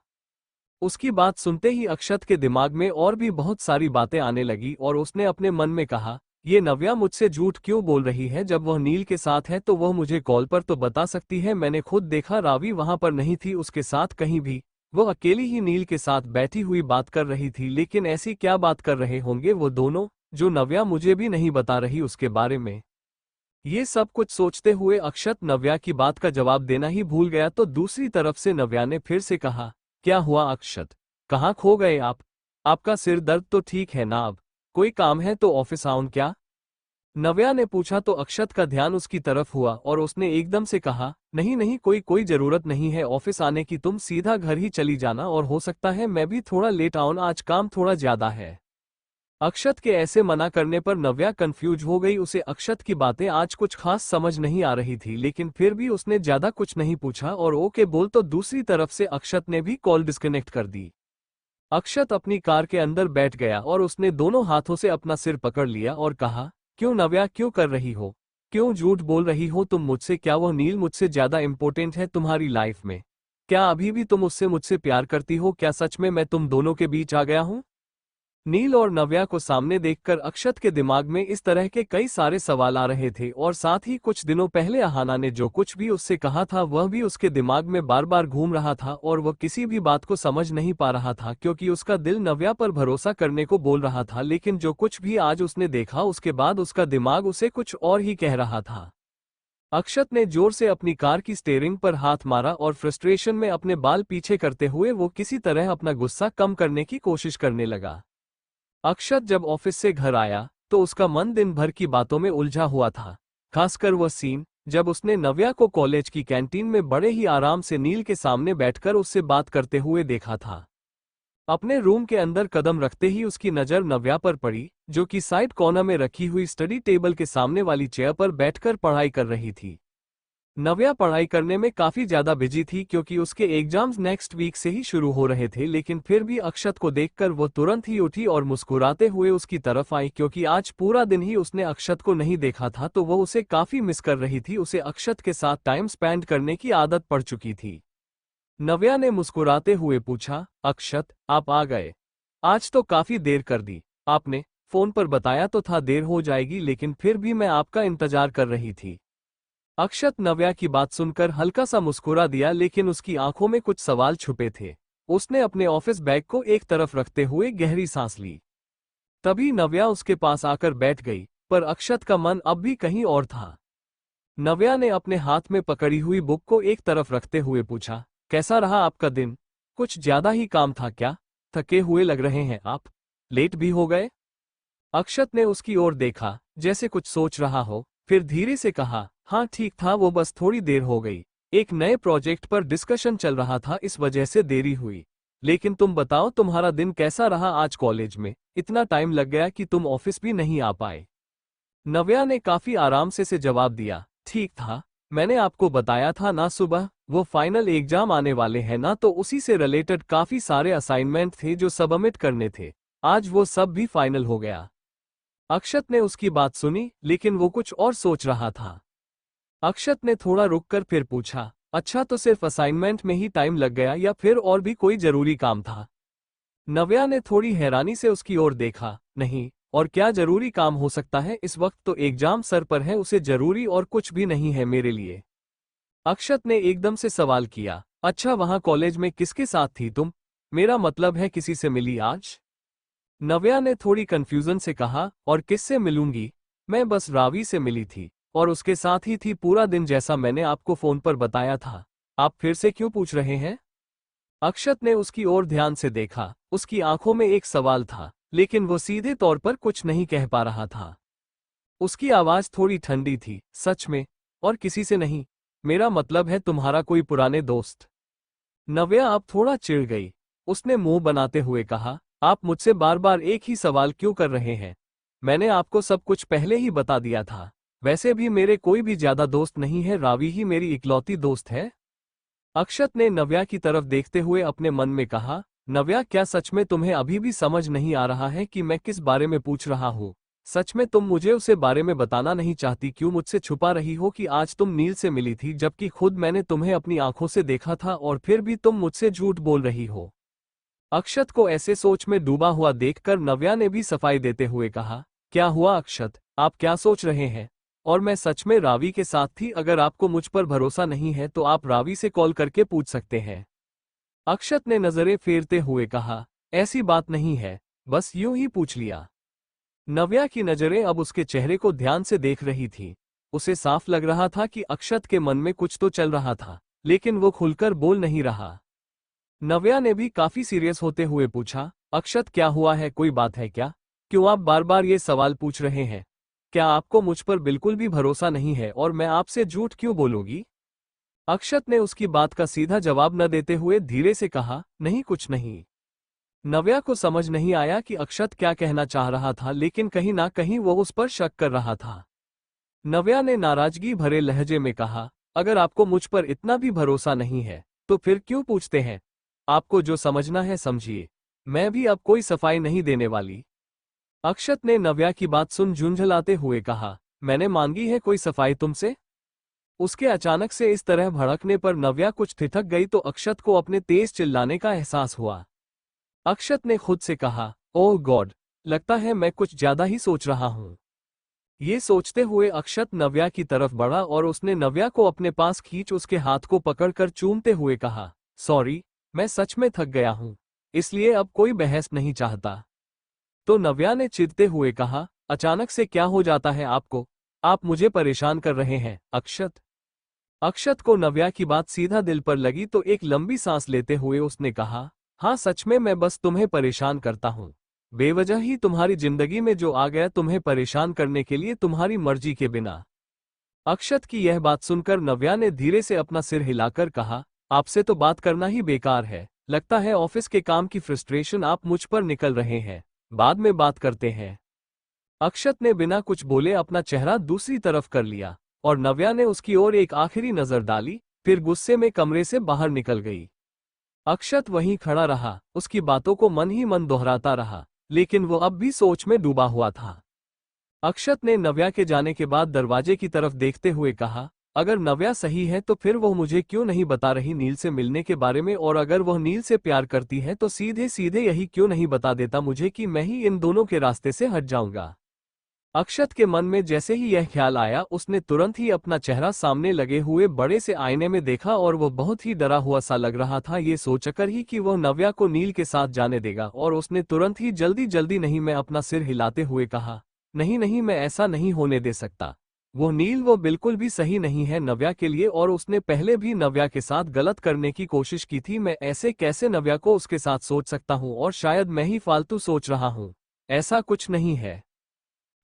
उसकी बात सुनते ही अक्षत के दिमाग में और भी बहुत सारी बातें आने लगी और उसने अपने मन में कहा, ये नव्या मुझसे झूठ क्यों बोल रही है? जब वह नील के साथ है तो वह मुझे कॉल पर तो बता सकती है। मैंने खुद देखा रावी वहां पर नहीं थी उसके साथ कहीं भी। वह अकेली ही नील के साथ बैठी हुई बात कर रही थी। लेकिन ऐसी क्या बात कर रहे होंगे वो दोनों, जो नव्या मुझे भी नहीं बता रही उसके बारे में? ये सब कुछ सोचते हुए अक्षत नव्या की बात का जवाब देना ही भूल गया। तो दूसरी तरफ से नव्या ने फिर से कहा, क्या हुआ अक्षत, कहाँ खो गए आप? आपका सिर दर्द तो ठीक है ना? अब कोई काम है तो ऑफिस आऊं क्या? नव्या ने पूछा तो अक्षत का ध्यान उसकी तरफ हुआ और उसने एकदम से कहा, नहीं नहीं, कोई जरूरत नहीं है ऑफिस आने की, तुम सीधा घर ही चली जाना और हो सकता है मैं भी थोड़ा लेट आऊं, आज काम थोड़ा ज्यादा है। अक्षत के ऐसे मना करने पर नव्या कंफ्यूज हो गई। उसे अक्षत की बातें आज कुछ खास समझ नहीं आ रही थी, लेकिन फिर भी उसने ज्यादा कुछ नहीं पूछा और ओके बोल। तो दूसरी तरफ से अक्षत ने भी कॉल डिस्कनेक्ट कर दी। अक्षत अपनी कार के अंदर बैठ गया और उसने दोनों हाथों से अपना सिर पकड़ लिया और कहा, क्यों नव्या, क्यों कर रही हो? क्यों झूठ बोल रही हो तुम मुझसे? क्या वह नील मुझसे ज्यादा इंपॉर्टेंट है तुम्हारी लाइफ में? क्या अभी भी तुम उससे मुझसे प्यार करती हो? क्या सच में मैं तुम दोनों के बीच आ गया हूं? नील और नव्या को सामने देखकर अक्षत के दिमाग में इस तरह के कई सारे सवाल आ रहे थे और साथ ही कुछ दिनों पहले अहाना ने जो कुछ भी उससे कहा था वह भी उसके दिमाग में बार बार घूम रहा था और वह किसी भी बात को समझ नहीं पा रहा था क्योंकि उसका दिल नव्या पर भरोसा करने को बोल रहा था, लेकिन जो कुछ भी आज उसने देखा उसके बाद उसका दिमाग उसे कुछ और ही कह रहा था। अक्षत ने जोर से अपनी कार की स्टीयरिंग पर हाथ मारा और फ्रस्ट्रेशन में अपने बाल पीछे करते हुए वो किसी तरह अपना गुस्सा कम करने की कोशिश करने लगा। अक्षत जब ऑफिस से घर आया तो उसका मन दिन भर की बातों में उलझा हुआ था, खासकर वह सीन जब उसने नव्या को कॉलेज की कैंटीन में बड़े ही आराम से नील के सामने बैठकर उससे बात करते हुए देखा था। अपने रूम के अंदर कदम रखते ही उसकी नज़र नव्या पर पड़ी, जो कि साइड कॉर्नर में रखी हुई स्टडी टेबल के सामने वाली चेयर पर बैठकर पढ़ाई कर रही थी। नव्या पढ़ाई करने में काफी ज्यादा बिजी थी क्योंकि उसके एग्जाम्स नेक्स्ट वीक से ही शुरू हो रहे थे, लेकिन फिर भी अक्षत को देखकर वो तुरंत ही उठी और मुस्कुराते हुए उसकी तरफ आई क्योंकि आज पूरा दिन ही उसने अक्षत को नहीं देखा था तो वो उसे काफी मिस कर रही थी। उसे अक्षत के साथ टाइम स्पेंड करने की आदत पड़ चुकी थी। नव्या ने मुस्कुराते हुए पूछा, अक्षत आप आ गए? आज तो काफी देर कर दी। आपने फोन पर बताया तो था देर हो जाएगी, लेकिन फिर भी मैं आपका इंतजार कर रही थी। अक्षत नव्या की बात सुनकर हल्का सा मुस्कुरा दिया, लेकिन उसकी आंखों में कुछ सवाल छुपे थे। उसने अपने ऑफिस बैग को एक तरफ रखते हुए गहरी सांस ली। तभी नव्या उसके पास आकर बैठ गई, पर अक्षत का मन अब भी कहीं और था। नव्या ने अपने हाथ में पकड़ी हुई बुक को एक तरफ रखते हुए पूछा, कैसा रहा आपका दिन? कुछ ज्यादा ही काम था क्या? थके हुए लग रहे हैं आप। लेट भी हो गए? अक्षत ने उसकी ओर देखा, जैसे कुछ सोच रहा हो, फिर धीरे से कहा, हाँ ठीक था, वो बस थोड़ी देर हो गई। एक नए प्रोजेक्ट पर डिस्कशन चल रहा था, इस वजह से देरी हुई। लेकिन तुम बताओ तुम्हारा दिन कैसा रहा आज कॉलेज में? इतना टाइम लग गया कि तुम ऑफिस भी नहीं आ पाए। नव्या ने काफी आराम से जवाब दिया, ठीक था। मैंने आपको बताया था ना, सुबह वो फाइनल एग्जाम आने वाले हैं ना, तो उसी से रिलेटेड काफी सारे असाइनमेंट थे जो सबमिट करने थे। आज वो सब भी फाइनल हो गया। अक्षत ने उसकी बात सुनी, लेकिन वो कुछ और सोच रहा था। अक्षत ने थोड़ा रुककर फिर पूछा, अच्छा तो सिर्फ असाइनमेंट में ही टाइम लग गया या फिर और भी कोई जरूरी काम था? नव्या ने थोड़ी हैरानी से उसकी ओर देखा, नहीं, और क्या जरूरी काम हो सकता है? इस वक्त तो एग्जाम सर पर है, उसे जरूरी और कुछ भी नहीं है मेरे लिए। अक्षत ने एकदम से सवाल किया, अच्छा वहां कॉलेज में किसके साथ थी तुम? मेरा मतलब है किसी से मिली आज? नव्या ने थोड़ी कंफ्यूजन से कहा, और किससे मिलूंगी? मैं बस रावी से मिली थी और उसके साथ ही थी पूरा दिन, जैसा मैंने आपको फोन पर बताया था। आप फिर से क्यों पूछ रहे हैं? अक्षत ने उसकी ओर ध्यान से देखा। उसकी आंखों में एक सवाल था, लेकिन वो सीधे तौर पर कुछ नहीं कह पा रहा था। उसकी आवाज थोड़ी ठंडी थी, सच में? और किसी से नहीं? मेरा मतलब है तुम्हारा कोई पुराने दोस्त? नव्या अब थोड़ा चिढ़ गई। उसने मुंह बनाते हुए कहा, आप मुझसे बार बार एक ही सवाल क्यों कर रहे हैं? मैंने आपको सब कुछ पहले ही बता दिया था। वैसे भी मेरे कोई भी ज्यादा दोस्त नहीं है, रावी ही मेरी इकलौती दोस्त है। अक्षत ने नव्या की तरफ देखते हुए अपने मन में कहा, नव्या क्या सच में तुम्हें अभी भी समझ नहीं आ रहा है कि मैं किस बारे में पूछ रहा हूँ? सच में तुम मुझे उसे बारे में बताना नहीं चाहती? क्यों मुझसे छुपा रही हो कि आज तुम नील से मिली थी, जबकि खुद मैंने तुम्हें अपनी आंखों से देखा था और फिर भी तुम मुझसे झूठ बोल रही हो? अक्षत को ऐसे सोच में डूबा हुआ देखकर नव्या ने भी सफाई देते हुए कहा, क्या हुआ अक्षत, आप क्या सोच रहे हैं? और मैं सच में रावी के साथ थी। अगर आपको मुझ पर भरोसा नहीं है तो आप रावी से कॉल करके पूछ सकते हैं। अक्षत ने नजरें फेरते हुए कहा, ऐसी बात नहीं है, बस यूं ही पूछ लिया। नव्या की नजरें अब उसके चेहरे को ध्यान से देख रही थी। उसे साफ लग रहा था कि अक्षत के मन में कुछ तो चल रहा था, लेकिन वो खुलकर बोल नहीं रहा। नव्या ने भी काफी सीरियस होते हुए पूछा, अक्षत क्या हुआ है, कोई बात है क्या? क्यों आप बार बार ये सवाल पूछ रहे हैं? क्या आपको मुझ पर बिल्कुल भी भरोसा नहीं है और मैं आपसे झूठ क्यों बोलूंगी? अक्षत ने उसकी बात का सीधा जवाब न देते हुए धीरे से कहा, नहीं कुछ नहीं। नव्या को समझ नहीं आया कि अक्षत क्या कहना चाह रहा था, लेकिन कहीं ना कहीं वो उस पर शक कर रहा था। नव्या ने नाराजगी भरे लहजे में कहा, अगर आपको मुझ पर इतना भी भरोसा नहीं है तो फिर क्यों पूछते हैं? आपको जो समझना है समझिए, मैं भी अब कोई सफाई नहीं देने वाली। अक्षत ने नव्या की बात सुन झुंझलाते हुए कहा, मैंने मांगी है कोई सफाई तुमसे? उसके अचानक से इस तरह भड़कने पर नव्या कुछ ठिठक गई तो अक्षत को अपने तेज चिल्लाने का एहसास हुआ। अक्षत ने खुद से कहा, ओह गॉड, लगता है मैं कुछ ज्यादा ही सोच रहा हूँ। ये सोचते हुए अक्षत नव्या की तरफ बढ़ा और उसने नव्या को अपने पास खींच उसके हाथ को पकड़कर चूमते हुए कहा, सॉरी, मैं सच में थक गया हूँ, इसलिए अब कोई बहस नहीं चाहता। तो नव्या ने चिढ़ते हुए कहा, अचानक से क्या हो जाता है आपको? आप मुझे परेशान कर रहे हैं, अक्षत। अक्षत को नव्या की बात सीधा दिल पर लगी तो एक लंबी सांस लेते हुए उसने कहा, हाँ सच में मैं बस तुम्हें परेशान करता हूँ। बेवजह ही तुम्हारी जिंदगी में जो आ गया तुम्हें परेशान करने के लिए तुम्हारी मर्जी के बिना। अक्षत की यह बात सुनकर नव्या ने धीरे से अपना सिर हिलाकर कहा, आपसे तो बात करना ही बेकार है, लगता है ऑफिस के काम की फ्रस्ट्रेशन आप मुझ पर निकल रहे हैं, बाद में बात करते हैं। अक्षत ने बिना कुछ बोले अपना चेहरा दूसरी तरफ कर लिया और नव्या ने उसकी ओर एक आखिरी नजर डाली, फिर गुस्से में कमरे से बाहर निकल गई। अक्षत वहीं खड़ा रहा, उसकी बातों को मन ही मन दोहराता रहा, लेकिन वो अब भी सोच में डूबा हुआ था। अक्षत ने नव्या के जाने के बाद दरवाजे की तरफ देखते हुए कहा, अगर नव्या सही है तो फिर वो मुझे क्यों नहीं बता रही नील से मिलने के बारे में, और अगर वह नील से प्यार करती है तो सीधे सीधे यही क्यों नहीं बता देता मुझे कि मैं ही इन दोनों के रास्ते से हट जाऊंगा। अक्षत के मन में जैसे ही यह ख्याल आया उसने तुरंत ही अपना चेहरा सामने लगे हुए बड़े से आईने में देखा और वह बहुत ही डरा हुआ सा लग रहा था, ये सोचकर ही कि वह नव्या को नील के साथ जाने देगा, और उसने तुरंत ही जल्दी जल्दी नहीं में अपना सिर हिलाते हुए कहा, नहीं नहीं, मैं ऐसा नहीं होने दे सकता। वो नील वो बिल्कुल भी सही नहीं है नव्या के लिए, और उसने पहले भी नव्या के साथ गलत करने की कोशिश की थी। मैं ऐसे कैसे नव्या को उसके साथ सोच सकता हूँ, और शायद मैं ही फालतू सोच रहा हूँ, ऐसा कुछ नहीं है।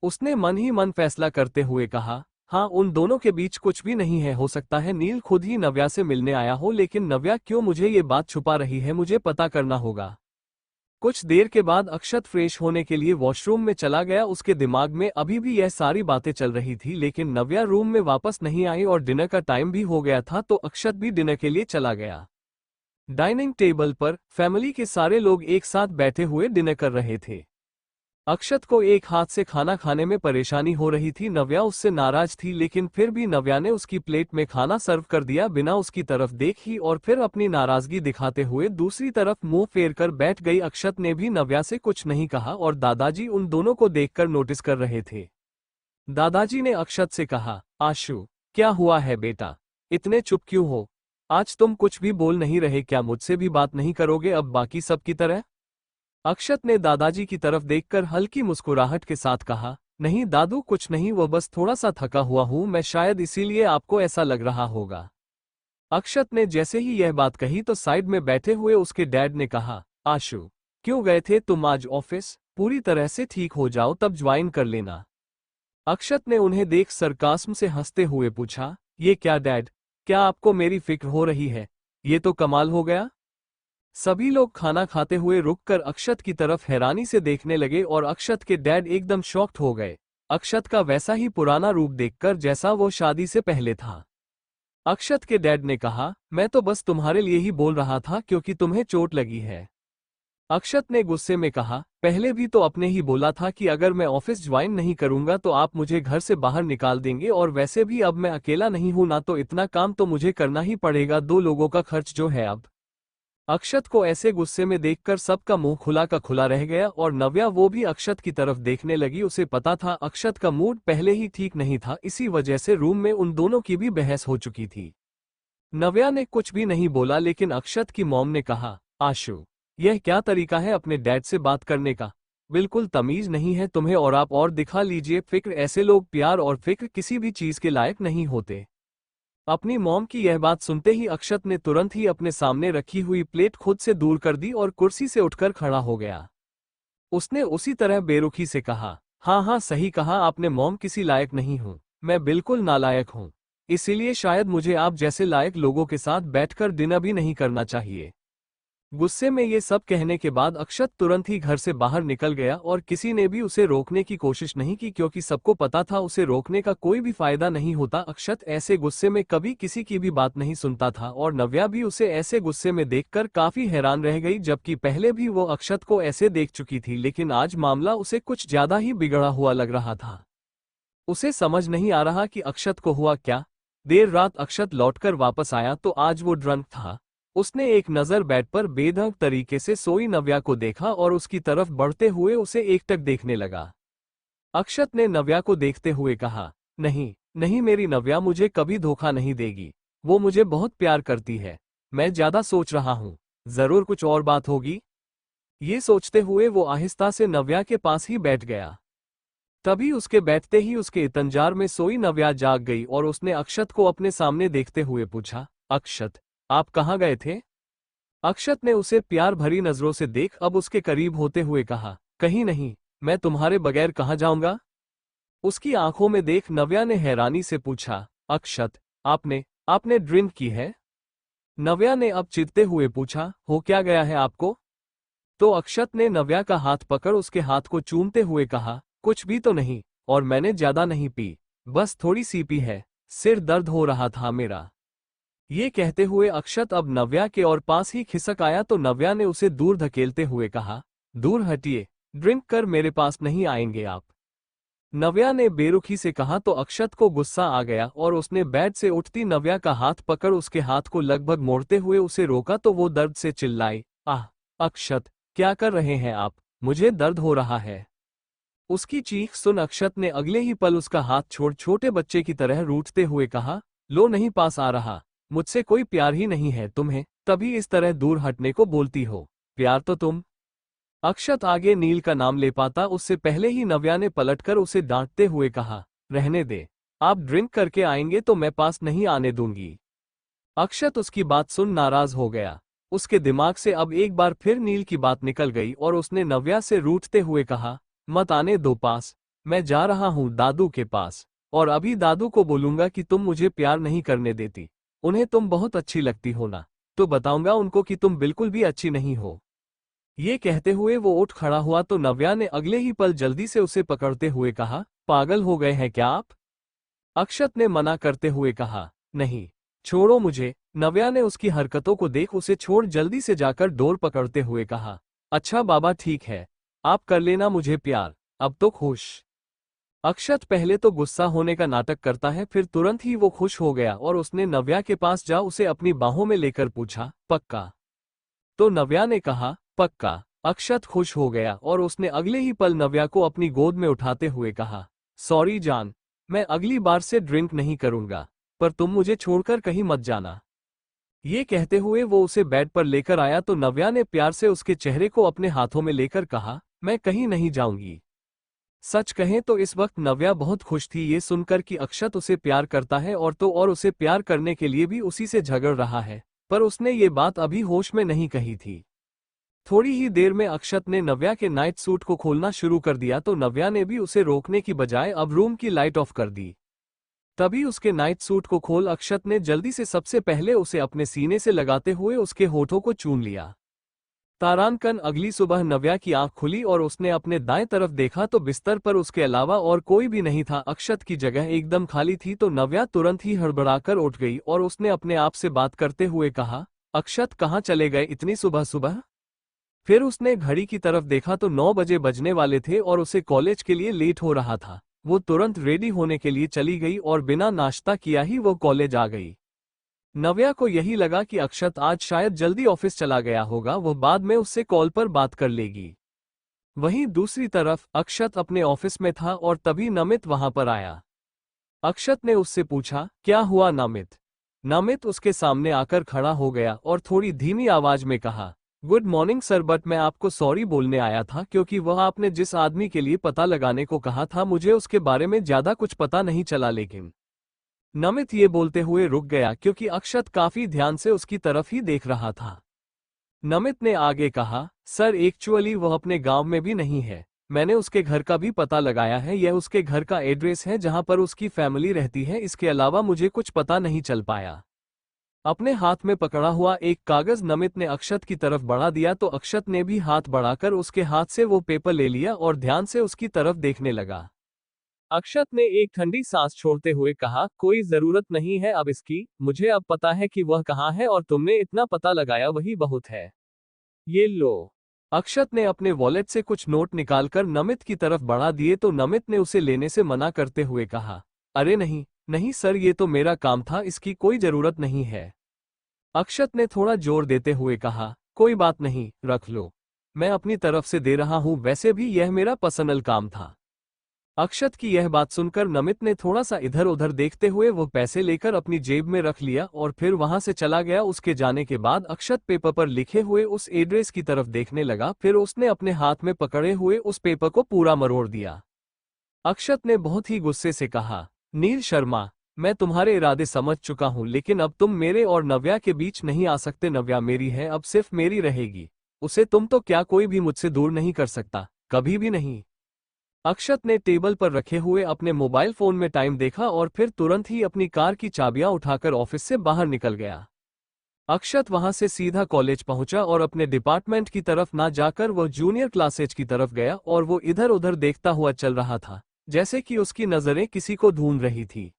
उसने मन ही मन फैसला करते हुए कहा, हाँ उन दोनों के बीच कुछ भी नहीं है, हो सकता है नील खुद ही नव्या से मिलने आया हो, लेकिन नव्या क्यों मुझे ये बात छुपा रही है, मुझे पता करना होगा। कुछ देर के बाद अक्षत फ्रेश होने के लिए वॉशरूम में चला गया। उसके दिमाग में अभी भी यह सारी बातें चल रही थी, लेकिन नव्या रूम में वापस नहीं आई और डिनर का टाइम भी हो गया था, तो अक्षत भी डिनर के लिए चला गया। डाइनिंग टेबल पर फैमिली के सारे लोग एक साथ बैठे हुए डिनर कर रहे थे। अक्षत को एक हाथ से खाना खाने में परेशानी हो रही थी। नव्या उससे नाराज थी, लेकिन फिर भी नव्या ने उसकी प्लेट में खाना सर्व कर दिया बिना उसकी तरफ देखी, और फिर अपनी नाराजगी दिखाते हुए दूसरी तरफ मुंह फेर कर बैठ गई। अक्षत ने भी नव्या से कुछ नहीं कहा और दादाजी उन दोनों को देखकर नोटिस कर रहे थे। दादाजी ने अक्षत से कहा, आशु, क्या हुआ है बेटा, इतने चुप क्यों हो? आज तुम कुछ भी बोल नहीं रहे, क्या मुझसे भी बात नहीं करोगे अब बाकी सब की तरह? अक्षत ने दादाजी की तरफ देखकर हल्की मुस्कुराहट के साथ कहा, नहीं दादू, कुछ नहीं, वो बस थोड़ा सा थका हुआ हूं मैं, शायद इसीलिए आपको ऐसा लग रहा होगा। अक्षत ने जैसे ही यह बात कही तो साइड में बैठे हुए उसके डैड ने कहा, आशु, क्यों गए थे तुम आज ऑफिस? पूरी तरह से ठीक हो जाओ तब ज्वाइन कर लेना। अक्षत ने उन्हें देख सरकास्म से हंसते हुए पूछा, ये क्या डैड, क्या आपको मेरी फिक्र हो रही है? ये तो कमाल हो गया। सभी लोग खाना खाते हुए रुककर अक्षत की तरफ हैरानी से देखने लगे और अक्षत के डैड एकदम शॉक्ड हो गए, अक्षत का वैसा ही पुराना रूप देखकर जैसा वो शादी से पहले था। अक्षत के डैड ने कहा, मैं तो बस तुम्हारे लिए ही बोल रहा था क्योंकि तुम्हें चोट लगी है। अक्षत ने गुस्से में कहा, पहले भी तो आपने ही बोला था कि अगर मैं ऑफिस ज्वाइन नहीं करूंगा तो आप मुझे घर से बाहर निकाल देंगे, और वैसे भी अब मैं अकेला नहीं हूं ना, तो इतना काम तो मुझे करना ही पड़ेगा, 2 लोगों का खर्च जो है अब। अक्षत को ऐसे गुस्से में देखकर सबका मुंह खुला का खुला रह गया और नव्या वो भी अक्षत की तरफ देखने लगी। उसे पता था अक्षत का मूड पहले ही ठीक नहीं था, इसी वजह से रूम में उन दोनों की भी बहस हो चुकी थी। नव्या ने कुछ भी नहीं बोला, लेकिन अक्षत की मॉम ने कहा, आशु, यह क्या तरीका है अपने डैड से बात करने का? बिल्कुल तमीज नहीं है तुम्हें, और आप और दिखा लीजिए फिक्र, ऐसे लोग प्यार और फिक्र किसी भी चीज के लायक नहीं होते। अपनी मॉम की यह बात सुनते ही अक्षत ने तुरंत ही अपने सामने रखी हुई प्लेट खुद से दूर कर दी और कुर्सी से उठकर खड़ा हो गया। उसने उसी तरह बेरुखी से कहा, हाँ हाँ सही कहा आपने मॉम, किसी लायक नहीं हूँ, मैं बिल्कुल नालायक हूँ, इसीलिए शायद मुझे आप जैसे लायक लोगों के साथ बैठकर डिनर भी नहीं करना चाहिए। गुस्से में ये सब कहने के बाद अक्षत तुरंत ही घर से बाहर निकल गया और किसी ने भी उसे रोकने की कोशिश नहीं की, क्योंकि सबको पता था उसे रोकने का कोई भी फायदा नहीं होता। अक्षत ऐसे गुस्से में कभी किसी की भी बात नहीं सुनता था और नव्या भी उसे ऐसे गुस्से में देखकर काफी हैरान रह गई, जबकि पहले भी वो अक्षत को ऐसे देख चुकी थी, लेकिन आज मामला उसे कुछ ज्यादा ही बिगड़ा हुआ लग रहा था। उसे समझ नहीं आ रहा कि अक्षत को हुआ क्या। देर रात अक्षत लौटकर वापस आया तो आज वो ड्रंक था। उसने एक नज़र बेड पर बेढंग तरीके से सोई नव्या को देखा और उसकी तरफ बढ़ते हुए उसे एकटक देखने लगा। अक्षत ने नव्या को देखते हुए कहा, नहीं, नहीं, मेरी नव्या मुझे कभी धोखा नहीं देगी। वो मुझे बहुत प्यार करती है। मैं ज्यादा सोच रहा हूँ, जरूर कुछ और बात होगी। ये सोचते हुए वो आहिस्ता से नव्या के पास ही बैठ गया। तभी उसके बैठते ही उसके इतंजार में सोई नव्या जाग गई और उसने अक्षत को अपने सामने देखते हुए पूछा, अक्षत, आप कहाँ गए थे? अक्षत ने उसे प्यार भरी नजरों से देख अब उसके करीब होते हुए कहा, कहीं नहीं, मैं तुम्हारे बगैर कहाँ जाऊंगा? उसकी आंखों में देख नव्या ने हैरानी से पूछा, अक्षत, आपने आपने ड्रिंक की है? नव्या ने अब चिढ़ते हुए पूछा, हो क्या गया है आपको? तो अक्षत ने नव्या का हाथ पकड़ उसके हाथ को चूमते हुए कहा, कुछ भी तो नहीं, और मैंने ज्यादा नहीं पी, बस थोड़ी सी पी है, सिर दर्द हो रहा था मेरा। ये कहते हुए अक्षत अब नव्या के और पास ही खिसक आया तो नव्या ने उसे दूर धकेलते हुए कहा, दूर हटिए, ड्रिंक कर मेरे पास नहीं आएंगे आप। नव्या ने बेरुखी से कहा तो अक्षत को गुस्सा आ गया और उसने बेड से उठती नव्या का हाथ पकड़ उसके हाथ को लगभग मोड़ते हुए उसे रोका तो वो दर्द से चिल्लाई, आह, अक्षत, क्या कर रहे हैं आप? मुझे दर्द हो रहा है। उसकी चीख सुन अक्षत ने अगले ही पल उसका हाथ छोड़ छोटे बच्चे की तरह रूठते हुए कहा, लो नहीं पास आ रहा, मुझसे कोई प्यार ही नहीं है तुम्हें, तभी इस तरह दूर हटने को बोलती हो, प्यार तो तुम। अक्षत आगे नील का नाम ले पाता उससे पहले ही नव्या ने पलटकर उसे डांटते हुए कहा, रहने दे, आप ड्रिंक करके आएंगे तो मैं पास नहीं आने दूंगी। अक्षत उसकी बात सुन नाराज हो गया। उसके दिमाग से अब एक बार फिर नील की बात निकल गई और उसने नव्या से रूठते हुए कहा, मत आने दो पास, मैं जा रहा हूं दादू के पास, और अभी दादू को बोलूंगा कि तुम मुझे प्यार नहीं करने देती। उन्हें तुम बहुत अच्छी लगती हो ना, तो बताऊंगा उनको कि तुम बिल्कुल भी अच्छी नहीं हो। ये कहते हुए वो उठ खड़ा हुआ तो नव्या ने अगले ही पल जल्दी से उसे पकड़ते हुए कहा, पागल हो गए हैं क्या आप? अक्षत ने मना करते हुए कहा, नहीं, छोड़ो मुझे। नव्या ने उसकी हरकतों को देख उसे छोड़ जल्दी से जाकर डोर पकड़ते हुए कहा, अच्छा बाबा ठीक है, आप कर लेना मुझे प्यार, अब तो खुश। अक्षत पहले तो गुस्सा होने का नाटक करता है फिर तुरंत ही वो खुश हो गया और उसने नव्या के पास जा उसे अपनी बाहों में लेकर पूछा, पक्का? तो नव्या ने कहा, पक्का। अक्षत खुश हो गया और उसने अगले ही पल नव्या को अपनी गोद में उठाते हुए कहा, सॉरी जान, मैं अगली बार से ड्रिंक नहीं करूंगा, पर तुम मुझे छोड़कर कहीं मत जाना। ये कहते हुए वो उसे बेड पर लेकर आया तो नव्या ने प्यार से उसके चेहरे को अपने हाथों में लेकर कहा, मैं कहीं नहीं जाऊंगी। सच कहें तो इस वक्त नव्या बहुत खुश थी ये सुनकर कि अक्षत उसे प्यार करता है और तो और उसे प्यार करने के लिए भी उसी से झगड़ रहा है, पर उसने ये बात अभी होश में नहीं कही थी। थोड़ी ही देर में अक्षत ने नव्या के नाइट सूट को खोलना शुरू कर दिया तो नव्या ने भी उसे रोकने की बजाय अब रूम की लाइट ऑफ कर दी। तभी उसके नाइट सूट को खोल अक्षत ने जल्दी से सबसे पहले उसे अपने सीने से लगाते हुए उसके होठों को चूम लिया। तारांकन अगली सुबह नव्या की आंख खुली और उसने अपने दाएं तरफ देखा तो बिस्तर पर उसके अलावा और कोई भी नहीं था। अक्षत की जगह एकदम खाली थी तो नव्या तुरंत ही हड़बड़ाकर उठ गई और उसने अपने आप से बात करते हुए कहा, अक्षत कहाँ चले गए इतनी सुबह सुबह? फिर उसने घड़ी की तरफ देखा तो 9 बजे बजने वाले थे और उसे कॉलेज के लिए लेट हो रहा था। वो तुरंत रेडी होने के लिए चली गई और बिना नाश्ता किया ही वो कॉलेज आ गई। नव्या को यही लगा कि अक्षत आज शायद जल्दी ऑफिस चला गया होगा, वो बाद में उससे कॉल पर बात कर लेगी। वहीं दूसरी तरफ अक्षत अपने ऑफिस में था और तभी नमित वहां पर आया। अक्षत ने उससे पूछा, क्या हुआ नमित? नमित उसके सामने आकर खड़ा हो गया और थोड़ी धीमी आवाज में कहा, गुड मॉर्निंग सर, बट मैं आपको सॉरी बोलने आया था क्योंकि वह आपने जिस आदमी के लिए पता लगाने को कहा था मुझे उसके बारे में ज्यादा कुछ पता नहीं चला। लेकिन नमित ये बोलते हुए रुक गया क्योंकि अक्षत काफी ध्यान से उसकी तरफ ही देख रहा था। नमित ने आगे कहा, सर एक्चुअली वह अपने गांव में भी नहीं है, मैंने उसके घर का भी पता लगाया है, यह उसके घर का एड्रेस है जहां पर उसकी फैमिली रहती है, इसके अलावा मुझे कुछ पता नहीं चल पाया। अपने हाथ में पकड़ा हुआ एक कागज नमित ने अक्षत की तरफ बढ़ा दिया तो अक्षत ने भी हाथ बढ़ाकर उसके हाथ से वो पेपर ले लिया और ध्यान से उसकी तरफ देखने लगा। अक्षत ने एक ठंडी सांस छोड़ते हुए कहा, कोई जरूरत नहीं है अब इसकी, मुझे अब पता है कि वह कहाँ है और तुमने इतना पता लगाया वही बहुत है। ये लो। अक्षत ने अपने वॉलेट से कुछ नोट निकालकर नमित की तरफ बढ़ा दिए तो नमित ने उसे लेने से मना करते हुए कहा, अरे नहीं नहीं सर, ये तो मेरा काम था, इसकी कोई जरूरत नहीं है। अक्षत ने थोड़ा जोर देते हुए कहा, कोई बात नहीं, रख लो। मैं अपनी तरफ से दे रहा हूं, वैसे भी यह मेरा पर्सनल काम था। अक्षत की यह बात सुनकर नमित ने थोड़ा सा इधर उधर देखते हुए वो पैसे लेकर अपनी जेब में रख लिया और फिर वहां से चला गया। उसके जाने के बाद अक्षत पेपर पर लिखे हुए उस एड्रेस की तरफ देखने लगा, फिर उसने अपने हाथ में पकड़े हुए उस पेपर को पूरा मरोड़ दिया। अक्षत ने बहुत ही गुस्से से कहा, नील शर्मा, मैं तुम्हारे इरादे समझ चुका हूं, लेकिन अब तुम मेरे और नव्या के बीच नहीं आ सकते। नव्या मेरी है, अब सिर्फ मेरी रहेगी। उसे तुम तो क्या कोई भी मुझसे दूर नहीं कर सकता, कभी भी नहीं। अक्षत ने टेबल पर रखे हुए अपने मोबाइल फोन में टाइम देखा और फिर तुरंत ही अपनी कार की चाबियां उठाकर ऑफिस से बाहर निकल गया। अक्षत वहां से सीधा कॉलेज पहुंचा और अपने डिपार्टमेंट की तरफ ना जाकर वो जूनियर क्लासेज की तरफ गया और वो इधर उधर देखता हुआ चल रहा था, जैसे कि उसकी नजरें किसी को ढूंढ रही थी।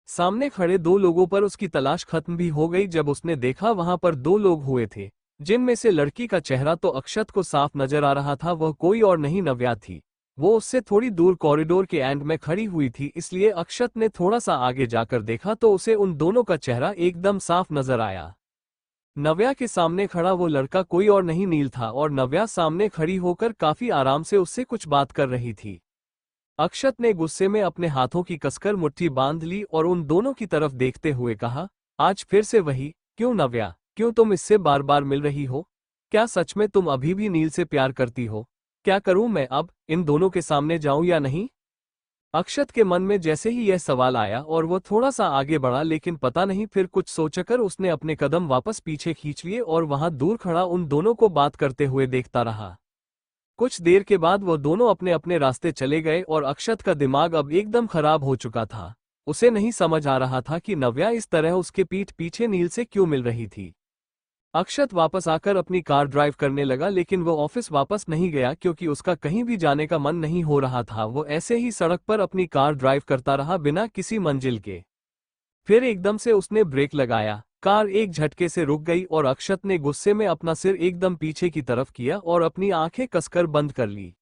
सामने खड़े दो लोगों पर उसकी तलाश खत्म भी हो गई जब उसने देखा वहां पर दो लोग हुए थे, जिनमें से लड़की का चेहरा तो अक्षत को साफ नजर आ रहा था, वह कोई और नहीं नव्या थी। वो उससे थोड़ी दूर कॉरिडोर के एंड में खड़ी हुई थी, इसलिए अक्षत ने थोड़ा सा आगे जाकर देखा तो उसे उन दोनों का चेहरा एकदम साफ नजर आया। नव्या के सामने खड़ा वो लड़का कोई और नहीं नील था और नव्या सामने खड़ी होकर काफी आराम से उससे कुछ बात कर रही थी। अक्षत ने गुस्से में अपने हाथों की कसकर मुट्ठी बांध ली और उन दोनों की तरफ देखते हुए कहा, आज फिर से वही? क्यों नव्या, क्यों तुम इससे बार बार मिल रही हो? क्या सच में तुम अभी भी नील से प्यार करती हो? क्या करूं मैं अब, इन दोनों के सामने जाऊं या नहीं? अक्षत के मन में जैसे ही यह सवाल आया और वो थोड़ा सा आगे बढ़ा, लेकिन पता नहीं फिर कुछ सोचकर उसने अपने कदम वापस पीछे खींच लिए और वहां दूर खड़ा उन दोनों को बात करते हुए देखता रहा। कुछ देर के बाद वो दोनों अपने अपने रास्ते चले गए और अक्षत का दिमाग अब एकदम खराब हो चुका था। उसे नहीं समझ आ रहा था कि नव्या इस तरह उसके पीठ पीछे नील से क्यों मिल रही थी। अक्षत वापस आकर अपनी कार ड्राइव करने लगा, लेकिन वो ऑफिस वापस नहीं गया क्योंकि उसका कहीं भी जाने का मन नहीं हो रहा था। वो ऐसे ही सड़क पर अपनी कार ड्राइव करता रहा बिना किसी मंजिल के। फिर एकदम से उसने ब्रेक लगाया, कार एक झटके से रुक गई और अक्षत ने गुस्से में अपना सिर एकदम पीछे की तरफ किया और अपनी आंखें कसकर बंद कर ली।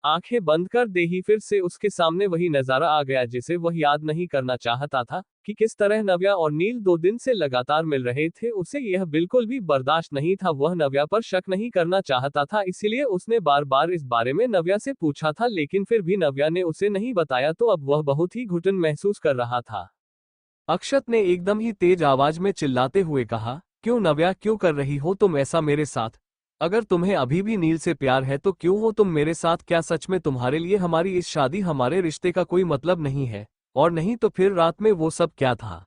आंखें बंद कर दे ही फिर से उसके सामने वही नजारा आ गया जिसे वह याद नहीं करना चाहता था, कि किस तरह नव्या और नील 2 दिन से लगातार मिल रहे थे। उसे यह बिल्कुल भी बर्दाश्त नहीं था। वह नव्या पर शक नहीं करना चाहता था, इसीलिए उसने बार बार इस बारे में नव्या से पूछा था, लेकिन फिर भी नव्या ने उसे नहीं बताया तो अब वह बहुत ही घुटन महसूस कर रहा था। अक्षत ने एकदम ही तेज आवाज में चिल्लाते हुए कहा, क्यों नव्या, क्यों कर रही हो तुम ऐसा मेरे साथ? अगर तुम्हें अभी भी नील से प्यार है तो क्यों हो तुम मेरे साथ? क्या सच में तुम्हारे लिए हमारी इस शादी, हमारे रिश्ते का कोई मतलब नहीं है? और नहीं तो फिर रात में वो सब क्या था?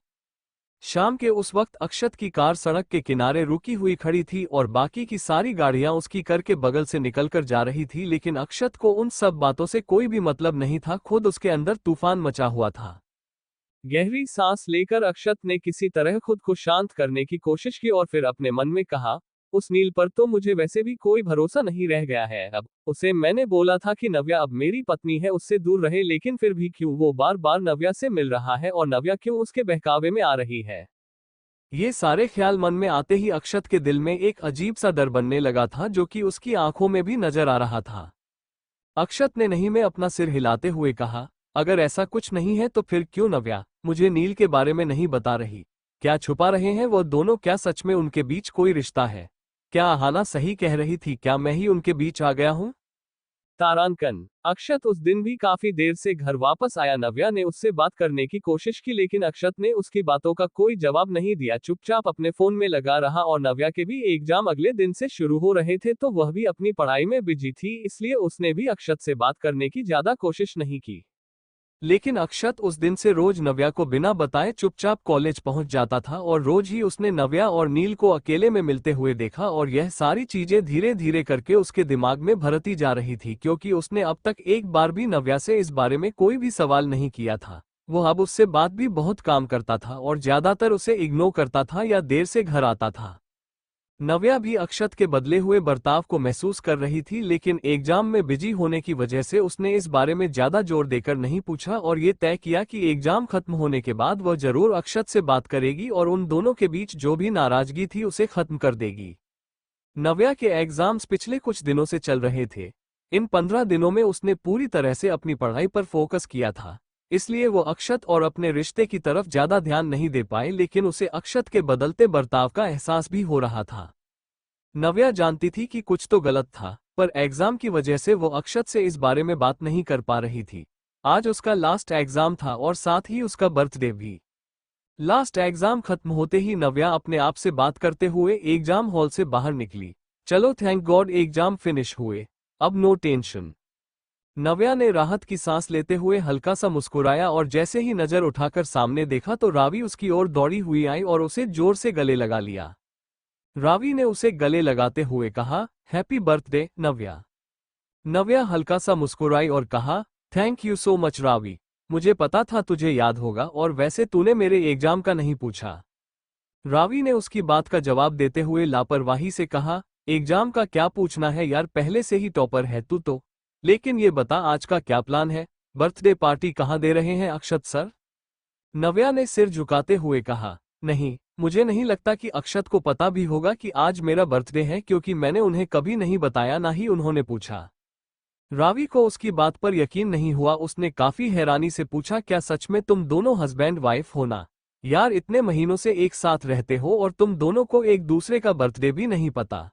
शाम के उस वक्त अक्षत की कार सड़क के किनारे रुकी हुई खड़ी थी और बाकी की सारी गाड़ियां उसकी कर के बगल से निकलकर जा रही थी, लेकिन अक्षत को उन सब बातों से कोई भी मतलब नहीं था। खुद उसके अंदर तूफान मचा हुआ था। गहरी सांस लेकर अक्षत ने किसी तरह खुद को शांत करने की कोशिश की और फिर अपने मन में कहा, उस नील पर तो मुझे वैसे भी कोई भरोसा नहीं रह गया है। अब उसे मैंने बोला था कि नव्या अब मेरी पत्नी है, उससे दूर रहे, लेकिन फिर भी क्यों वो बार बार नव्या से मिल रहा है और नव्या क्यों उसके बहकावे में आ रही है? ये सारे ख्याल मन में आते ही अक्षत के दिल में एक अजीब सा डर बनने लगा था, जो कि उसकी आंखों में भी नजर आ रहा था। अक्षत ने नहीं में अपना सिर हिलाते हुए कहा, अगर ऐसा कुछ नहीं है तो फिर क्यों नव्या मुझे नील के बारे में नहीं बता रही? क्या छुपा रहे हैं वो दोनों? क्या सच में उनके बीच कोई रिश्ता है? क्या आहाना सही कह रही थी? क्या मैं ही उनके बीच आ गया हूं? तारांकन। अक्षत उस दिन भी काफी देर से घर वापस आया। नव्या ने उससे बात करने की कोशिश की, लेकिन अक्षत ने उसकी बातों का कोई जवाब नहीं दिया, चुपचाप अपने फोन में लगा रहा। और नव्या के भी एग्जाम अगले दिन से शुरू हो रहे थे तो वह भी अपनी पढ़ाई में बिजी थी, इसलिए उसने भी अक्षत से बात करने की ज्यादा कोशिश नहीं की। लेकिन अक्षत उस दिन से रोज नव्या को बिना बताए चुपचाप कॉलेज पहुंच जाता था और रोज ही उसने नव्या और नील को अकेले में मिलते हुए देखा और यह सारी चीजें धीरे धीरे करके उसके दिमाग में भरती जा रही थी, क्योंकि उसने अब तक एक बार भी नव्या से इस बारे में कोई भी सवाल नहीं किया था। वो अब उससे बात भी बहुत कम करता था और ज्यादातर उसे इग्नोर करता था या देर से घर आता था। नव्या भी अक्षत के बदले हुए बर्ताव को महसूस कर रही थी, लेकिन एग्जाम में बिजी होने की वजह से उसने इस बारे में ज्यादा जोर देकर नहीं पूछा और ये तय किया कि एग्जाम खत्म होने के बाद वह जरूर अक्षत से बात करेगी और उन दोनों के बीच जो भी नाराजगी थी उसे खत्म कर देगी। नव्या के एग्जाम्स पिछले कुछ दिनों से चल रहे थे। इन 15 दिनों में उसने पूरी तरह से अपनी पढ़ाई पर फोकस किया था। इसलिए वो अक्षत और अपने रिश्ते की तरफ ज्यादा ध्यान नहीं दे पाए, लेकिन उसे अक्षत के बदलते बर्ताव का एहसास भी हो रहा था। नव्या जानती थी कि कुछ तो गलत था, पर एग्जाम की वजह से वो अक्षत से इस बारे में बात नहीं कर पा रही थी। आज उसका लास्ट एग्जाम था और साथ ही उसका बर्थडे भी। लास्ट एग्जाम खत्म होते ही नव्या अपने आप से बात करते हुए एग्जाम हॉल से बाहर निकली। चलो थैंक गॉड एग्जाम फिनिश हुए, अब नो टेंशन। नव्या ने राहत की सांस लेते हुए हल्का सा मुस्कुराया और जैसे ही नजर उठाकर सामने देखा तो रावी उसकी ओर दौड़ी हुई आई और उसे जोर से गले लगा लिया। रावी ने उसे गले लगाते हुए कहा, हैप्पी बर्थडे नव्या। नव्या हल्का सा मुस्कुराई और कहा, thank you so much Ravi, मुझे पता था तुझे याद होगा, और वैसे तूने मेरे एग्जाम का नहीं पूछा। रावी ने उसकी बात का जवाब देते हुए लापरवाही से कहा, एग्जाम का क्या पूछना है यार, पहले से ही टॉपर है तू तो। लेकिन ये बता आज का क्या प्लान है, बर्थडे पार्टी कहाँ दे रहे हैं अक्षत सर? नव्या ने सिर झुकाते हुए कहा, नहीं, मुझे नहीं लगता कि अक्षत को पता भी होगा कि आज मेरा बर्थडे है, क्योंकि मैंने उन्हें कभी नहीं बताया, ना ही उन्होंने पूछा। रावी को उसकी बात पर यकीन नहीं हुआ। उसने काफी हैरानी से पूछा, क्या सच में तुम दोनों हस्बैंड वाइफ हो ना? यार इतने महीनों से एक साथ रहते हो और तुम दोनों को एक दूसरे का बर्थडे भी नहीं पता?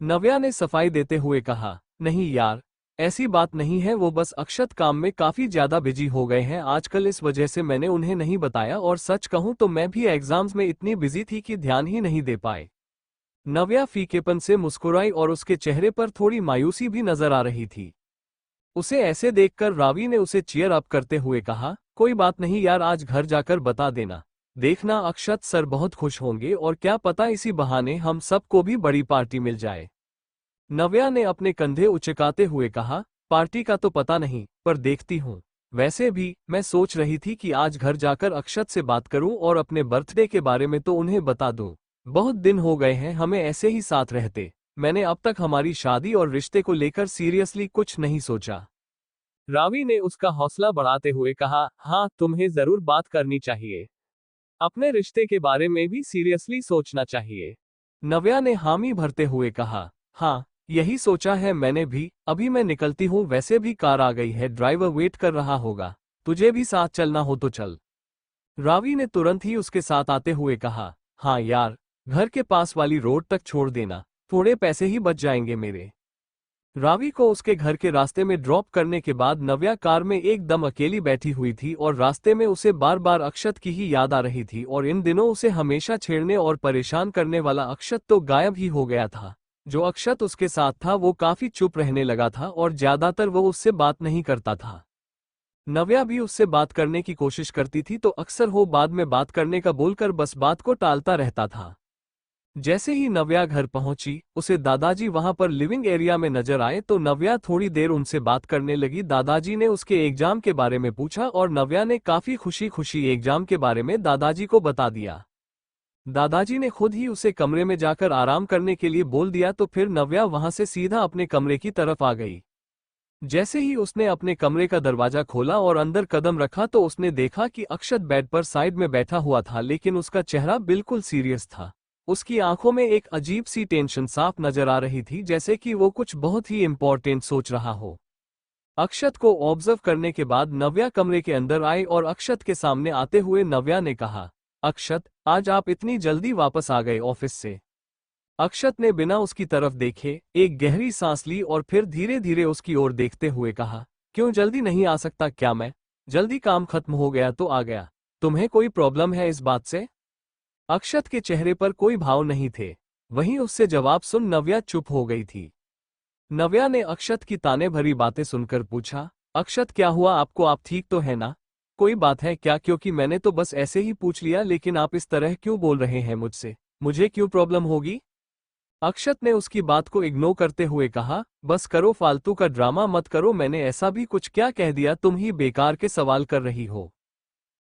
नव्या ने सफाई देते हुए कहा, नहीं यार, ऐसी बात नहीं है, वो बस अक्षत काम में काफी ज्यादा बिजी हो गए हैं आजकल, इस वजह से मैंने उन्हें नहीं बताया, और सच कहूं तो मैं भी एग्जाम्स में इतनी बिजी थी कि ध्यान ही नहीं दे पाए। नव्या फीकेपन से मुस्कुराई और उसके चेहरे पर थोड़ी मायूसी भी नजर आ रही थी। उसे ऐसे देखकर रावी ने उसे चीयर अप करते हुए कहा, कोई बात नहीं यार, आज घर जाकर बता देना, देखना अक्षत सर बहुत खुश होंगे, और क्या पता इसी बहाने हम सबको भी बड़ी पार्टी मिल जाए। नव्या ने अपने कंधे उचकाते हुए कहा, पार्टी का तो पता नहीं, पर देखती हूँ। वैसे भी मैं सोच रही थी कि आज घर जाकर अक्षत से बात करूं और अपने बर्थडे के बारे में तो उन्हें बता दूं। बहुत दिन हो गए हैं हमें ऐसे ही साथ रहते, मैंने अब तक हमारी शादी और रिश्ते को लेकर सीरियसली कुछ नहीं सोचा। रावी ने उसका हौसला बढ़ाते हुए कहा, हाँ तुम्हें जरूर बात करनी चाहिए, अपने रिश्ते के बारे में भी सीरियसली सोचना चाहिए। नव्या ने हामी भरते हुए कहा, हाँ यही सोचा है मैंने भी, अभी मैं निकलती हूँ, वैसे भी कार आ गई है, ड्राइवर वेट कर रहा होगा, तुझे भी साथ चलना हो तो चल। रावी ने तुरंत ही उसके साथ आते हुए कहा, हाँ यार, घर के पास वाली रोड तक छोड़ देना, थोड़े पैसे ही बच जाएंगे मेरे। रावी को उसके घर के रास्ते में ड्रॉप करने के बाद नव्या कार में एकदम अकेली बैठी हुई थी और रास्ते में उसे बार बार अक्षत की ही याद आ रही थी, और इन दिनों उसे हमेशा छेड़ने और परेशान करने वाला अक्षत तो गायब ही हो गया था। जो अक्षत उसके साथ था वो काफी चुप रहने लगा था और ज्यादातर वो उससे बात नहीं करता था। नव्या भी उससे बात करने की कोशिश करती थी तो अक्सर वो बाद में बात करने का बोलकर बस बात को टालता रहता था। जैसे ही नव्या घर पहुंची, उसे दादाजी वहां पर लिविंग एरिया में नजर आए तो नव्या थोड़ी देर उनसे बात करने लगी। दादाजी ने उसके एग्जाम के बारे में पूछा और नव्या ने काफी खुशी खुशी एग्जाम के बारे में दादाजी को बता दिया। दादाजी ने खुद ही उसे कमरे में जाकर आराम करने के लिए बोल दिया, तो फिर नव्या वहां से सीधा अपने कमरे की तरफ आ गई। जैसे ही उसने अपने कमरे का दरवाजा खोला और अंदर कदम रखा तो उसने देखा कि अक्षत बेड पर साइड में बैठा हुआ था, लेकिन उसका चेहरा बिल्कुल सीरियस था। उसकी आंखों में एक अजीब सी टेंशन साफ नजर आ रही थी, जैसे कि वो कुछ बहुत ही इंपॉर्टेंट सोच रहा हो। अक्षत को ऑब्जर्व करने के बाद नव्या कमरे के अंदर आई और अक्षत के सामने आते हुए नव्या ने कहा, अक्षत, आज आप इतनी जल्दी वापस आ गए ऑफिस से? अक्षत ने बिना उसकी तरफ देखे एक गहरी सांस ली और फिर धीरे धीरे उसकी ओर देखते हुए कहा, क्यों जल्दी नहीं आ सकता क्या मैं? जल्दी काम खत्म हो गया तो आ गया, तुम्हें कोई प्रॉब्लम है इस बात से? अक्षत के चेहरे पर कोई भाव नहीं थे। वहीं उससे जवाब सुन नव्या चुप हो गई थी। नव्या ने अक्षत की ताने भरी बातें सुनकर पूछा, अक्षत क्या हुआ आपको, आप ठीक तो है ना? कोई बात है क्या? क्योंकि मैंने तो बस ऐसे ही पूछ लिया, लेकिन आप इस तरह क्यों बोल रहे हैं मुझसे? मुझे क्यों प्रॉब्लम होगी? अक्षत ने उसकी बात को इग्नोर करते हुए कहा, बस करो, फालतू का ड्रामा मत करो, मैंने ऐसा भी कुछ क्या कह दिया, तुम ही बेकार के सवाल कर रही हो।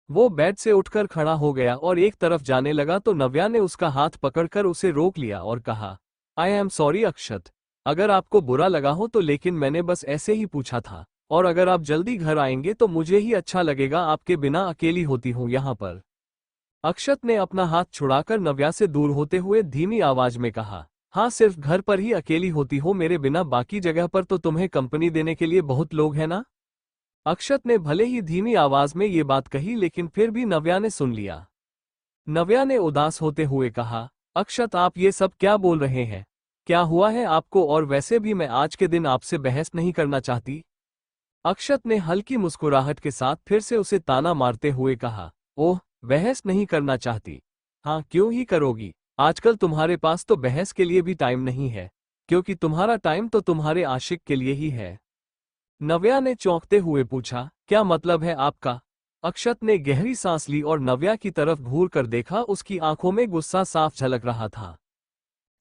वो बेड से उठकर खड़ा हो गया और एक तरफ जाने लगा तो नव्या ने उसका हाथ पकड़कर उसे रोक लिया और कहा, आई एम सॉरी अक्षत, अगर आपको बुरा लगा हो तो, लेकिन मैंने बस ऐसे ही पूछा था, और अगर आप जल्दी घर आएंगे तो मुझे ही अच्छा लगेगा, आपके बिना अकेली होती हूँ यहाँ पर। अक्षत ने अपना हाथ छुड़ाकर नव्या से दूर होते हुए धीमी आवाज में कहा, हाँ सिर्फ घर पर ही अकेली होती हो मेरे बिना, बाकी जगह पर तो तुम्हें कंपनी देने के लिए बहुत लोग हैं ना? अक्षत ने भले ही धीमी आवाज में ये बात कही लेकिन फिर भी नव्या ने सुन लिया। नव्या ने उदास होते हुए कहा, अक्षत आप ये सब क्या बोल रहे हैं? क्या हुआ है आपको? और वैसे भी मैं आज के दिन आपसे बहस नहीं करना चाहती। अक्षत ने हल्की मुस्कुराहट के साथ फिर से उसे ताना मारते हुए कहा, ओह, बहस नहीं करना चाहती? हाँ, क्यों ही करोगी? आजकल तुम्हारे पास तो बहस के लिए भी टाइम नहीं है, क्योंकि तुम्हारा टाइम तो तुम्हारे आशिक के लिए ही है। नव्या ने चौंकते हुए पूछा, क्या मतलब है आपका? अक्षत ने गहरी सांस ली और नव्या की तरफ घूर कर देखा। उसकी आंखों में गुस्सा साफ झलक रहा था।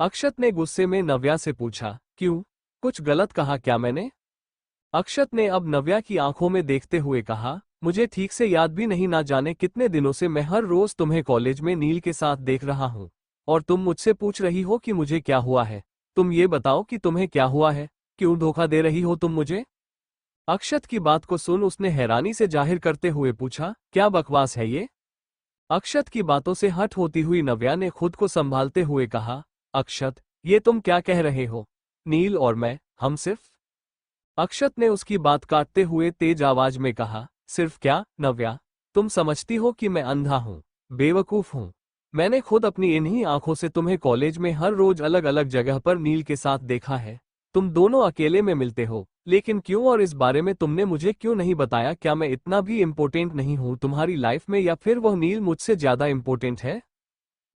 अक्षत ने गुस्से में नव्या से पूछा, क्यों? कुछ गलत कहा क्या मैंने? अक्षत ने अब नव्या की आंखों में देखते हुए कहा, मुझे ठीक से याद भी नहीं, ना जाने कितने दिनों से मैं हर रोज तुम्हें कॉलेज में नील के साथ देख रहा हूँ, और तुम मुझसे पूछ रही हो कि मुझे क्या हुआ है। तुम ये बताओ कि तुम्हें क्या हुआ है? क्यों धोखा दे रही हो तुम मुझे? अक्षत की बात को सुन उसने हैरानी से जाहिर करते हुए पूछा, क्या बकवास है ये? अक्षत की बातों से हट होती हुई नव्या ने खुद को संभालते हुए कहा, अक्षत, ये तुम क्या कह रहे हो? नील और मैं, हम सिर्फ? अक्षत ने उसकी बात काटते हुए तेज आवाज में कहा, सिर्फ क्या नव्या? तुम समझती हो कि मैं अंधा हूं, बेवकूफ हूं? मैंने खुद अपनी इन्हीं आंखों से तुम्हें कॉलेज में हर रोज अलग अलग जगह पर नील के साथ देखा है। तुम दोनों अकेले में मिलते हो, लेकिन क्यों? और इस बारे में तुमने मुझे क्यों नहीं बताया? क्या मैं इतना भी इम्पोर्टेंट नहीं हूं तुम्हारी लाइफ में, या फिर वह नील मुझसे ज्यादा इम्पोर्टेंट है?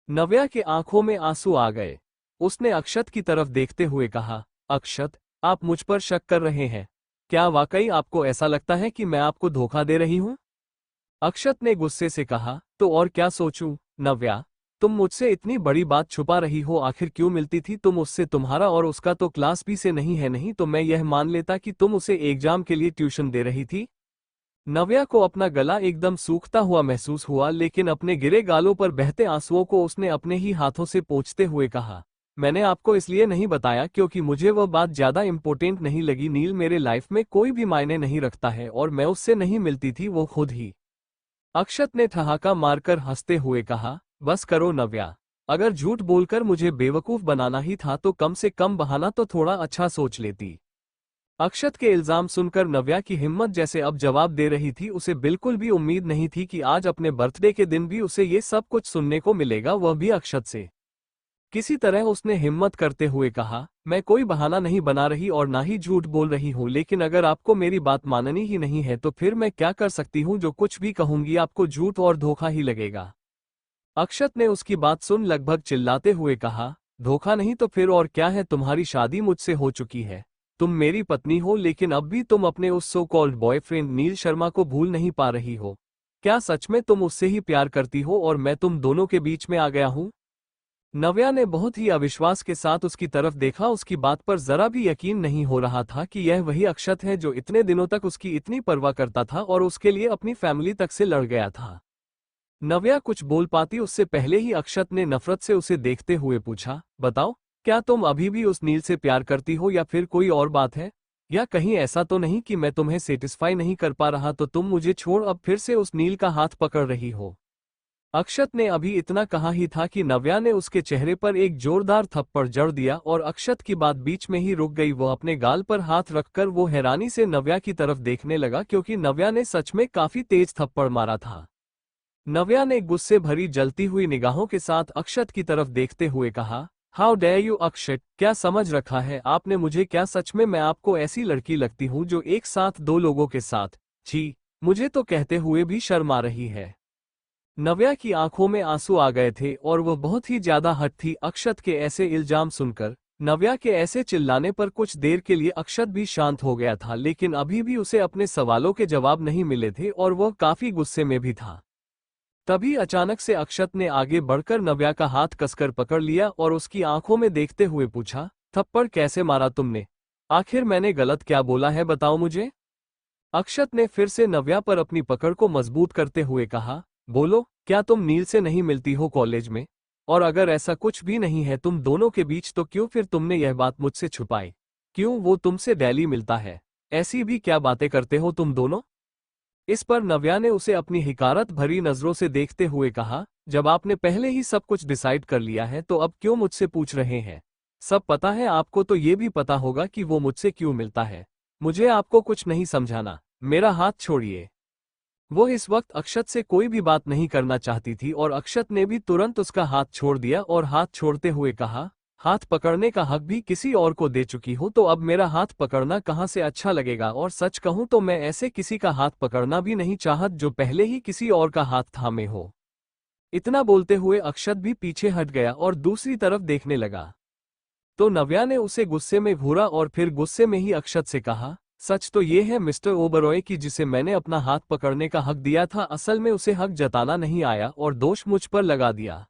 नव्या के आंखों में आंसू आ गए। उसने अक्षत की तरफ देखते हुए कहा, अक्षत, आप मुझ पर शक कर रहे हैं? क्या वाकई आपको ऐसा लगता है कि मैं आपको धोखा दे रही हूं? अक्षत ने गुस्से से कहा, तो और क्या सोचूं? नव्या, तुम मुझसे इतनी बड़ी बात छुपा रही हो, आखिर क्यों मिलती थी तुम उससे? तुम्हारा और उसका तो क्लास भी से नहीं है, नहीं तो मैं यह मान लेता कि तुम उसे एग्जाम के लिए ट्यूशन दे रही थी। नव्या को अपना गला एकदम सूखता हुआ महसूस हुआ, लेकिन अपने गिरे गालों पर बहते आंसुओं को उसने अपने ही हाथों से पोंछते हुए कहा, मैंने आपको इसलिए नहीं बताया क्योंकि मुझे वह बात ज्यादा इंपॉर्टेंट नहीं लगी। नील मेरे लाइफ में कोई भी मायने नहीं रखता है और मैं उससे नहीं मिलती थी, वो खुद ही। अक्षत ने ठहाका मारकर हंसते हुए कहा, बस करो नव्या, अगर झूठ बोलकर मुझे बेवकूफ बनाना ही था तो कम से कम बहाना तो थोड़ा अच्छा सोच लेती। अक्षत के इल्जाम सुनकर नव्या की हिम्मत जैसे अब जवाब दे रही थी। उसे बिल्कुल भी उम्मीद नहीं थी कि आज अपने बर्थडे के दिन भी उसे ये सब कुछ सुनने को मिलेगा, वह भी अक्षत से। किसी तरह उसने हिम्मत करते हुए कहा, मैं कोई बहाना नहीं बना रही और ना ही झूठ बोल रही हूँ, लेकिन अगर आपको मेरी बात माननी ही नहीं है तो फिर मैं क्या कर सकती हूँ? जो कुछ भी कहूंगी आपको झूठ और धोखा ही लगेगा। अक्षत ने उसकी बात सुन लगभग चिल्लाते हुए कहा, धोखा नहीं तो फिर और क्या है? तुम्हारी शादी मुझसे हो चुकी है, तुम मेरी पत्नी हो, लेकिन अब भी तुम अपने उस सो कॉल्ड बॉयफ्रेंड नील शर्मा को भूल नहीं पा रही हो। क्या सच में तुम उससे ही प्यार करती हो और मैं तुम दोनों के बीच में आ गया हूँ? नव्या ने बहुत ही अविश्वास के साथ उसकी तरफ देखा। उसकी बात पर जरा भी यकीन नहीं हो रहा था कि यह वही अक्षत है जो इतने दिनों तक उसकी इतनी परवाह करता था और उसके लिए अपनी फैमिली तक से लड़ गया था। नव्या कुछ बोल पाती उससे पहले ही अक्षत ने नफरत से उसे देखते हुए पूछा, बताओ, क्या तुम अभी भी उस नील से प्यार करती हो या फिर कोई और बात है? या कहीं ऐसा तो नहीं कि मैं तुम्हें सेटिस्फाई नहीं कर पा रहा तो तुम मुझे छोड़ अब फिर से उस नील का हाथ पकड़ रही हो? अक्षत ने अभी इतना कहा ही था कि नव्या ने उसके चेहरे पर एक जोरदार थप्पड़ जड़ दिया और अक्षत की बात बीच में ही रुक गई। वो अपने गाल पर हाथ रखकर वो हैरानी से नव्या की तरफ देखने लगा, क्योंकि नव्या ने सच में काफी तेज थप्पड़ मारा था। नव्या ने गुस्से भरी जलती हुई निगाहों के साथ अक्षत की तरफ देखते हुए कहा, हाउ डेयर यू अक्षत, क्या समझ रखा है आपने मुझे? क्या सच में मैं आपको ऐसी लड़की लगती हूँ जो एक साथ दो लोगों के साथ? छी, मुझे तो कहते हुए भी शर्म आ रही है। नव्या की आंखों में आंसू आ गए थे और वह बहुत ही ज्यादा हट थी अक्षत के ऐसे इल्जाम सुनकर। नव्या के ऐसे चिल्लाने पर कुछ देर के लिए अक्षत भी शांत हो गया था, लेकिन अभी भी उसे अपने सवालों के जवाब नहीं मिले थे और वह काफी गुस्से में भी था। तभी अचानक से अक्षत ने आगे बढ़कर नव्या का हाथ कसकर पकड़ लिया और उसकी आंखों में देखते हुए पूछा, थप्पड़ कैसे मारा तुमने? आखिर मैंने गलत क्या बोला है, बताओ मुझे। अक्षत ने फिर से नव्या पर अपनी पकड़ को मजबूत करते हुए कहा, बोलो, क्या तुम नील से नहीं मिलती हो कॉलेज में? और अगर ऐसा कुछ भी नहीं है तुम दोनों के बीच तो क्यों फिर तुमने यह बात मुझसे छुपाई? क्यों वो तुमसे डेली मिलता है? ऐसी भी क्या बातें करते हो तुम दोनों? इस पर नव्या ने उसे अपनी हिकारत भरी नजरों से देखते हुए कहा, जब आपने पहले ही सब कुछ डिसाइड कर लिया है तो अब क्यों मुझसे पूछ रहे हैं? सब पता है आपको तो ये भी पता होगा कि वो मुझसे क्यों मिलता है। मुझे आपको कुछ नहीं समझाना। मेरा हाथ छोड़िए। वो इस वक्त अक्षत से कोई भी बात नहीं करना चाहती थी और अक्षत ने भी तुरंत उसका हाथ छोड़ दिया और हाथ छोड़ते हुए कहा, हाथ पकड़ने का हक भी किसी और को दे चुकी हो तो अब मेरा हाथ पकड़ना कहाँ से अच्छा लगेगा, और सच कहूँ तो मैं ऐसे किसी का हाथ पकड़ना भी नहीं चाहत जो पहले ही किसी और का हाथ थामे हो। इतना बोलते हुए अक्षत भी पीछे हट गया और दूसरी तरफ देखने लगा। तो नव्या ने उसे गुस्से में घूरा और फिर गुस्से में ही अक्षत से कहा, सच तो ये है मिस्टर ओबरॉय कि जिसे मैंने अपना हाथ पकड़ने का हक दिया था असल में उसे हक जताना नहीं आया और दोष मुझ पर लगा दिया।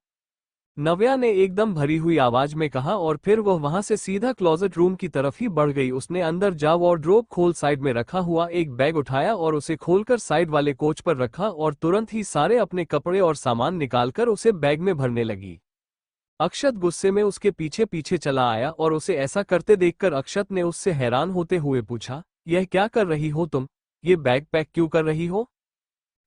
नव्या ने एकदम भरी हुई आवाज में कहा और फिर वह वहां से सीधा क्लोजेट रूम की तरफ ही बढ़ गई। उसने अंदर जा वार्डरोब खोल साइड में रखा हुआ एक बैग उठाया और उसे खोलकर साइड वाले कोच पर रखा और तुरंत ही सारे अपने कपड़े और सामान निकालकर उसे बैग में भरने लगी। अक्षत गुस्से में उसके पीछे पीछे चला आया और उसे ऐसा करते देखकर अक्षत ने उससे हैरान होते हुए पूछा, यह क्या कर रही हो तुम? ये बैग पैक क्यों कर रही हो?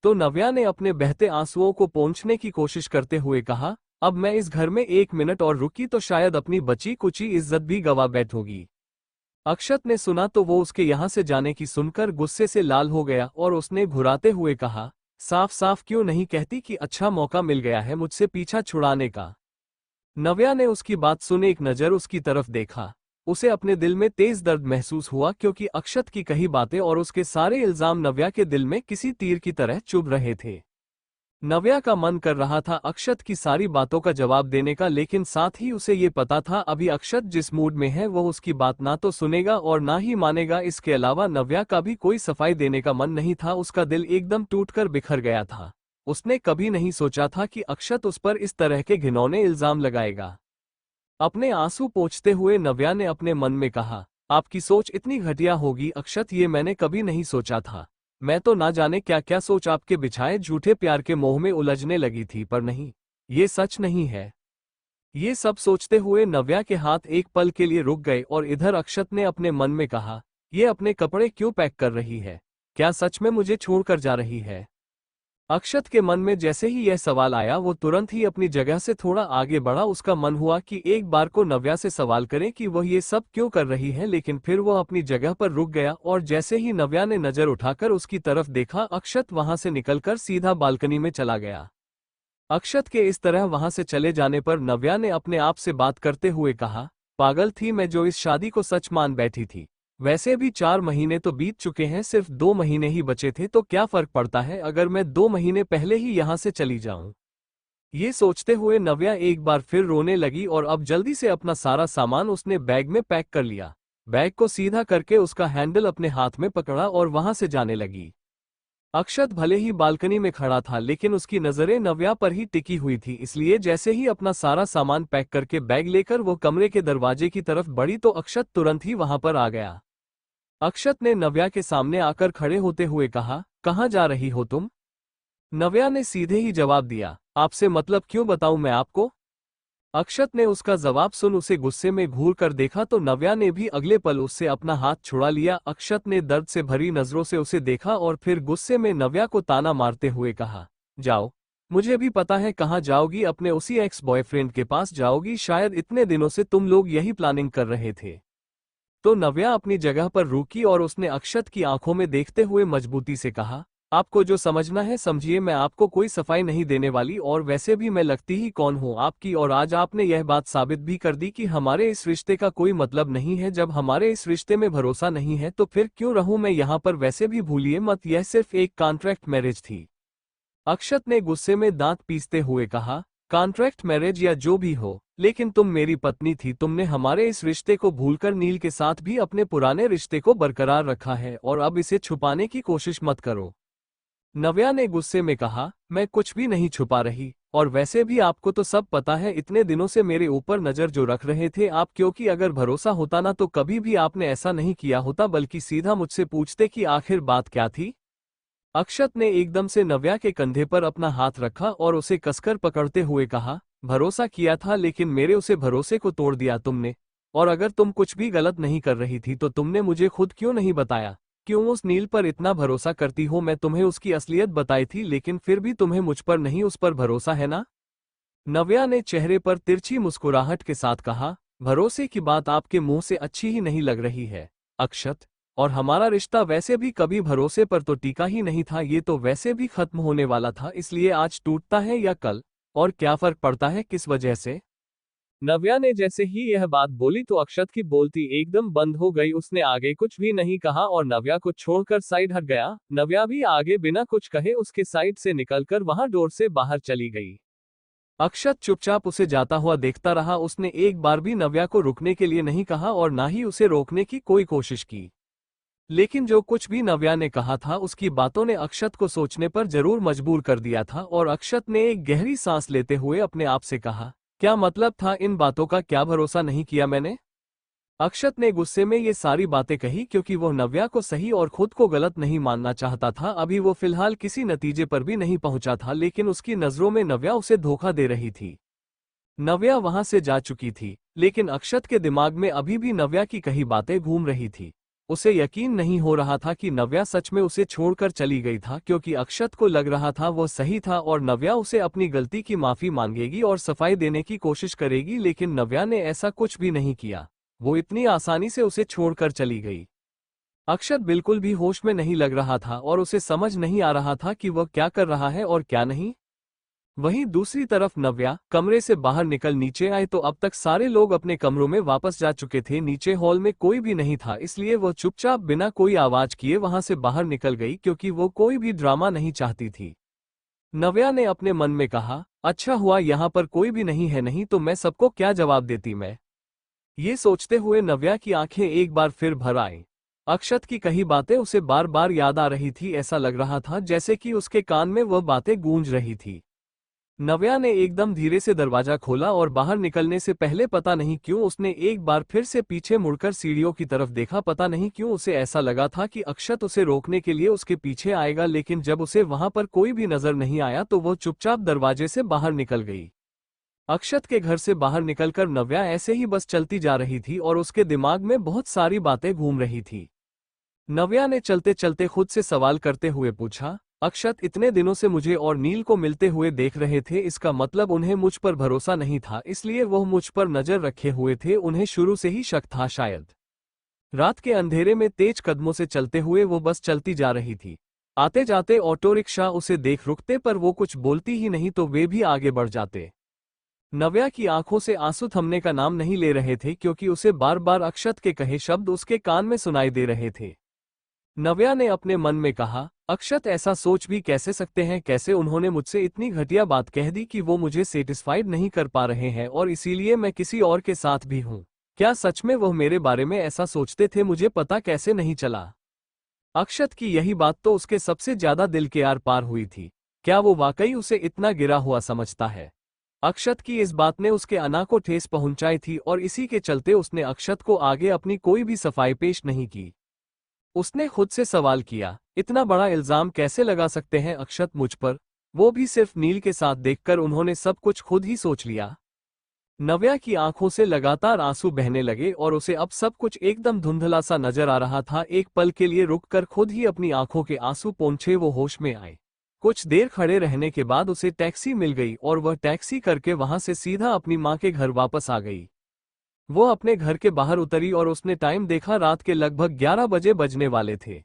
तो नव्या ने अपने बहते आंसुओं को पोंछने की कोशिश करते हुए कहा, अब मैं इस घर में 1 मिनट और रुकी तो शायद अपनी बची कुची इज्जत भी गवा बैठोगी। अक्षत ने सुना तो वो उसके यहाँ से जाने की सुनकर गुस्से से लाल हो गया और उसने घुराते हुए कहा, साफ साफ क्यों नहीं कहती कि अच्छा मौका मिल गया है मुझसे पीछा छुड़ाने का। नव्या ने उसकी बात सुने एक नज़र उसकी तरफ देखा। उसे अपने दिल में तेज दर्द महसूस हुआ क्योंकि अक्षत की कही बातें और उसके सारे इल्जाम नव्या के दिल में किसी तीर की तरह चुभ रहे थे। नव्या का मन कर रहा था अक्षत की सारी बातों का जवाब देने का, लेकिन साथ ही उसे ये पता था अभी अक्षत जिस मूड में है वह उसकी बात ना तो सुनेगा और ना ही मानेगा। इसके अलावा नव्या का भी कोई सफाई देने का मन नहीं था। उसका दिल एकदम टूटकर बिखर गया था। उसने कभी नहीं सोचा था कि अक्षत उस पर इस तरह के घिनौने इल्जाम लगाएगा। अपने आंसू पोंछते हुए नव्या ने अपने मन में कहा, आपकी सोच इतनी घटिया होगी अक्षत, ये मैंने कभी नहीं सोचा था। मैं तो ना जाने क्या क्या सोच आपके बिछाए झूठे प्यार के मोह में उलझने लगी थी, पर नहीं, ये सच नहीं है। ये सब सोचते हुए नव्या के हाथ एक पल के लिए रुक गए और इधर अक्षत ने अपने मन में कहा, ये अपने कपड़े क्यों पैक कर रही है? क्या सच में मुझे छोड़कर जा रही है? अक्षत के मन में जैसे ही यह सवाल आया वो तुरंत ही अपनी जगह से थोड़ा आगे बढ़ा। उसका मन हुआ कि एक बार को नव्या से सवाल करे कि वह ये सब क्यों कर रही है, लेकिन फिर वह अपनी जगह पर रुक गया और जैसे ही नव्या ने नजर उठाकर उसकी तरफ देखा अक्षत वहां से निकलकर सीधा बालकनी में चला गया। अक्षत के इस तरह वहां से चले जाने पर नव्या ने अपने आप से बात करते हुए कहा, पागल थी मैं जो इस शादी को सच मान बैठी थी। वैसे भी 4 महीने तो बीत चुके हैं, सिर्फ 2 महीने ही बचे थे तो क्या फर्क पड़ता है अगर मैं 2 महीने पहले ही यहां से चली जाऊं। ये सोचते हुए नव्या एक बार फिर रोने लगी और अब जल्दी से अपना सारा सामान उसने बैग में पैक कर लिया। बैग को सीधा करके उसका हैंडल अपने हाथ में पकड़ा और वहां से जाने लगी। अक्षत भले ही बालकनी में खड़ा था लेकिन उसकी नजरें नव्या पर ही टिकी हुई थी, इसलिए जैसे ही अपना सारा सामान पैक करके बैग लेकर वो कमरे के दरवाजे की तरफ बढ़ी तो अक्षत तुरंत ही वहां पर आ गया। अक्षत ने नव्या के सामने आकर खड़े होते हुए कहा, कहाँ जा रही हो तुम? नव्या ने सीधे ही जवाब दिया, आपसे मतलब क्यों बताऊं मैं आपको? अक्षत ने उसका जवाब सुन उसे गुस्से में घूर कर देखा तो नव्या ने भी अगले पल उससे अपना हाथ छुड़ा लिया। अक्षत ने दर्द से भरी नजरों से उसे देखा और फिर गुस्से में नव्या को ताना मारते हुए कहा, जाओ, मुझे भी पता है कहाँ जाओगी, अपने उसी एक्स बॉयफ्रेंड के पास जाओगी। शायद इतने दिनों से तुम लोग यही प्लानिंग कर रहे थे। तो नव्या अपनी जगह पर रुकी और उसने अक्षत की आंखों में देखते हुए मजबूती से कहा, आपको जो समझना है समझिए, मैं आपको कोई सफाई नहीं देने वाली और वैसे भी मैं लगती ही कौन हूँ आपकी, और आज आपने यह बात साबित भी कर दी कि हमारे इस रिश्ते का कोई मतलब नहीं है। जब हमारे इस रिश्ते में भरोसा नहीं है तो फिर क्यों रहूं मैं यहाँ पर? वैसे भी भूलिए मत, यह सिर्फ एक कॉन्ट्रैक्ट मैरिज थी। अक्षत ने गुस्से में दांत पीसते हुए कहा, कॉन्ट्रैक्ट मैरिज या जो भी हो, लेकिन तुम मेरी पत्नी थी। तुमने हमारे इस रिश्ते को भूलकर नील के साथ भी अपने पुराने रिश्ते को बरकरार रखा है और अब इसे छुपाने की कोशिश मत करो। नव्या ने गुस्से में कहा, मैं कुछ भी नहीं छुपा रही, और वैसे भी आपको तो सब पता है इतने दिनों से मेरे ऊपर नजर जो रख रहे थे आप, क्योंकि अगर भरोसा होता ना तो कभी भी आपने ऐसा नहीं किया होता बल्कि सीधा मुझसे पूछते कि आखिर बात क्या थी। अक्षत ने एकदम से नव्या के कंधे पर अपना हाथ रखा और उसे कसकर पकड़ते हुए कहा, भरोसा किया था लेकिन मेरे उसे भरोसे को तोड़ दिया तुमने। और अगर तुम कुछ भी गलत नहीं कर रही थी तो तुमने मुझे खुद क्यों नहीं बताया? क्यों उस नील पर इतना भरोसा करती हो? मैं तुम्हें उसकी असलियत बताई थी लेकिन फिर भी तुम्हें मुझ पर नहीं उस पर भरोसा है ना? नव्या ने चेहरे पर तिरछी मुस्कुराहट के साथ कहा, भरोसे की बात आपके मुंह से अच्छी ही नहीं लग रही है अक्षत। और हमारा रिश्ता वैसे भी कभी भरोसे पर तो टिका ही नहीं था, ये तो वैसे भी खत्म होने वाला था, इसलिए आज टूटता है या कल, और क्या फर्क पड़ता है किस वजह से। नव्या ने जैसे ही यह बात बोली तो अक्षत की बोलती एकदम बंद हो गई। उसने आगे कुछ भी नहीं कहा और नव्या को छोड़कर साइड हट गया। नव्या भी आगे बिना कुछ कहे उसके साइड से निकलकर वहां डोर से बाहर चली गई। अक्षत चुपचाप उसे जाता हुआ देखता रहा। उसने एक बार भी नव्या को रुकने के लिए नहीं कहा और ना ही उसे रोकने की कोई कोशिश की। लेकिन जो कुछ भी नव्या ने कहा था उसकी बातों ने अक्षत को सोचने पर जरूर मजबूर कर दिया था और अक्षत ने एक गहरी सांस लेते हुए अपने आप से कहा, क्या मतलब था इन बातों का, क्या भरोसा नहीं किया मैंने। अक्षत ने गुस्से में ये सारी बातें कही क्योंकि वो नव्या को सही और खुद को गलत नहीं मानना चाहता था। अभी वो फिलहाल किसी नतीजे पर भी नहीं पहुंचा था, लेकिन उसकी नजरों में नव्या उसे धोखा दे रही थी। नव्या वहां से जा चुकी थी, लेकिन अक्षत के दिमाग में अभी भी नव्या की कही बातें घूम रही थी। उसे यकीन नहीं हो रहा था कि नव्या सच में उसे छोड़कर चली गई था, क्योंकि अक्षत को लग रहा था वो सही था और नव्या उसे अपनी गलती की माफी मांगेगी और सफाई देने की कोशिश करेगी, लेकिन नव्या ने ऐसा कुछ भी नहीं किया। वो इतनी आसानी से उसे छोड़कर चली गई। अक्षत बिल्कुल भी होश में नहीं लग रहा था और उसे समझ नहीं आ रहा था कि वह क्या कर रहा है और क्या नहीं। वहीं दूसरी तरफ नव्या कमरे से बाहर निकल नीचे आए तो अब तक सारे लोग अपने कमरों में वापस जा चुके थे। नीचे हॉल में कोई भी नहीं था, इसलिए वह चुपचाप बिना कोई आवाज किए वहां से बाहर निकल गई, क्योंकि वो कोई भी ड्रामा नहीं चाहती थी। नव्या ने अपने मन में कहा, अच्छा हुआ यहाँ पर कोई भी नहीं है, नहीं तो मैं सबको क्या जवाब देती मैं। ये सोचते हुए नव्या की आंखें एक बार फिर भर आईं। अक्षत की कही बातें उसे बार बार याद आ रही थी। ऐसा लग रहा था जैसे कि उसके कान में वह बातें गूंज रही थी। नव्या ने एकदम धीरे से दरवाजा खोला और बाहर निकलने से पहले पता नहीं क्यों उसने एक बार फिर से पीछे मुड़कर सीढ़ियों की तरफ देखा। पता नहीं क्यों उसे ऐसा लगा था कि अक्षत उसे रोकने के लिए उसके पीछे आएगा, लेकिन जब उसे वहां पर कोई भी नजर नहीं आया तो वो चुपचाप दरवाजे से बाहर निकल गई। अक्षत के घर से बाहर निकलकर नव्या ऐसे ही बस चलती जा रही थी और उसके दिमाग में बहुत सारी बातें घूम रही थी। नव्या ने चलते चलते खुद से सवाल करते हुए पूछा, अक्षत इतने दिनों से मुझे और नील को मिलते हुए देख रहे थे, इसका मतलब उन्हें मुझ पर भरोसा नहीं था, इसलिए वह मुझ पर नजर रखे हुए थे। उन्हें शुरू से ही शक था शायद। रात के अंधेरे में तेज कदमों से चलते हुए वो बस चलती जा रही थी। आते जाते ऑटो रिक्शा उसे देख रुकते, पर वो कुछ बोलती ही नहीं तो वे भी आगे बढ़ जाते। नव्या की आंखों से आंसू थमने का नाम नहीं ले रहे थे, क्योंकि उसे बार बार अक्षत के कहे शब्द उसके कान में सुनाई दे रहे थे। नव्या ने अपने मन में कहा, अक्षत ऐसा सोच भी कैसे सकते हैं, कैसे उन्होंने मुझसे इतनी घटिया बात कह दी कि वो मुझे सेटिस्फाइड नहीं कर पा रहे हैं और इसीलिए मैं किसी और के साथ भी हूँ। क्या सच में वह मेरे बारे में ऐसा सोचते थे, मुझे पता कैसे नहीं चला। अक्षत की यही बात तो उसके सबसे ज्यादा दिल के आर पार हुई थी। क्या वो वाकई उसे इतना गिरा हुआ समझता है। अक्षत की इस बात ने उसके अना को ठेस पहुंचाई थी और इसी के चलते उसने अक्षत को आगे अपनी कोई भी सफाई पेश नहीं की। उसने खुद से सवाल किया, इतना बड़ा इल्जाम कैसे लगा सकते हैं अक्षत मुझ पर, वो भी सिर्फ नील के साथ देखकर उन्होंने सब कुछ खुद ही सोच लिया। नव्या की आंखों से लगातार आंसू बहने लगे और उसे अब सब कुछ एकदम धुंधला सा नजर आ रहा था। एक पल के लिए रुककर खुद ही अपनी आंखों के आंसू पोंछे वो होश में आए। कुछ देर खड़े रहने के बाद उसे टैक्सी मिल गई और वह टैक्सी करके वहां से सीधा अपनी मां के घर वापस आ गई। वो अपने घर के बाहर उतरी और उसने टाइम देखा, रात के लगभग 11 बजे बजने वाले थे।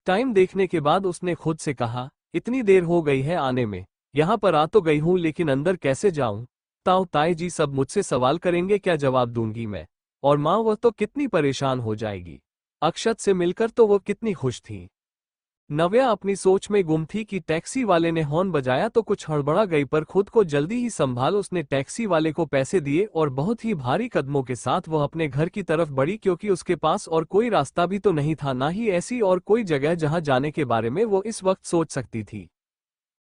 टाइम देखने के बाद उसने खुद से कहा, इतनी देर हो गई है आने में, यहाँ पर आ तो गई हूँ लेकिन अंदर कैसे जाऊं। ताऊ ताई जी सब मुझसे सवाल करेंगे, क्या जवाब दूंगी मैं। और माँ वह तो कितनी परेशान हो जाएगी। अक्षत से मिलकर तो वो कितनी खुश थी। नव्या अपनी सोच में गुम थी कि टैक्सी वाले ने हॉर्न बजाया तो कुछ हड़बड़ा गई, पर खुद को जल्दी ही संभाल उसने टैक्सी वाले को पैसे दिए और बहुत ही भारी कदमों के साथ वह अपने घर की तरफ बढ़ी, क्योंकि उसके पास और कोई रास्ता भी तो नहीं था, ना ही ऐसी और कोई जगह जहां जाने के बारे में वो इस वक्त सोच सकती थी।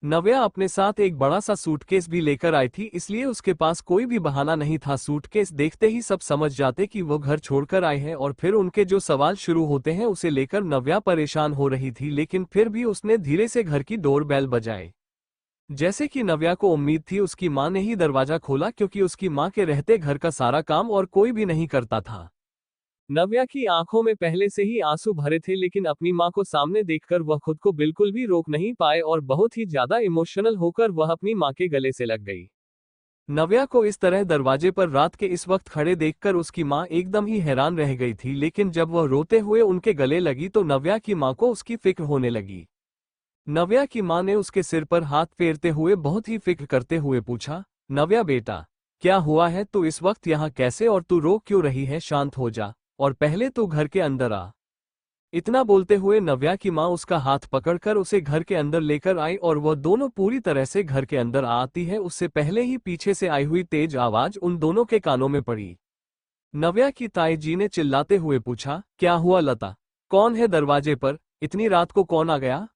नव्या अपने साथ एक बड़ा सा सूटकेस भी लेकर आई थी, इसलिए उसके पास कोई भी बहाना नहीं था। सूटकेस देखते ही सब समझ जाते कि वो घर छोड़कर आए हैं और फिर उनके जो सवाल शुरू होते हैं उसे लेकर नव्या परेशान हो रही थी, लेकिन फिर भी उसने धीरे से घर की डोर बेल बजाई। जैसे कि नव्या को उम्मीद थी उसकी मां ने ही दरवाजा खोला, क्योंकि उसकी मां के रहते घर का सारा काम और कोई भी नहीं करता था। नव्या की आंखों में पहले से ही आंसू भरे थे, लेकिन अपनी मां को सामने देखकर वह खुद को बिल्कुल भी रोक नहीं पाए और बहुत ही ज्यादा इमोशनल होकर वह अपनी मां के गले से लग गई। नव्या को इस तरह दरवाजे पर रात के इस वक्त खड़े देखकर उसकी माँ एकदम ही हैरान रह गई थी, लेकिन जब वह रोते हुए उनके गले लगी तो नव्या की माँ को उसकी फिक्र होने लगी। नव्या की माँ ने उसके सिर पर हाथ फेरते हुए बहुत ही फिक्र करते हुए पूछा, नव्या बेटा, क्या हुआ है? तू इस वक्त यहाँ कैसे और तू रो क्यों रही है? शांत हो जा और पहले तू घर के अंदर आ। इतना बोलते हुए नव्या की माँ उसका हाथ पकड़कर उसे घर के अंदर लेकर आई और वह दोनों पूरी तरह से घर के अंदर आती है उससे पहले ही पीछे से आई हुई तेज आवाज उन दोनों के कानों में पड़ी। नव्या की ताई जी ने चिल्लाते हुए पूछा, क्या हुआ लता? कौन है दरवाजे पर? इतनी रात को कौन आ गया?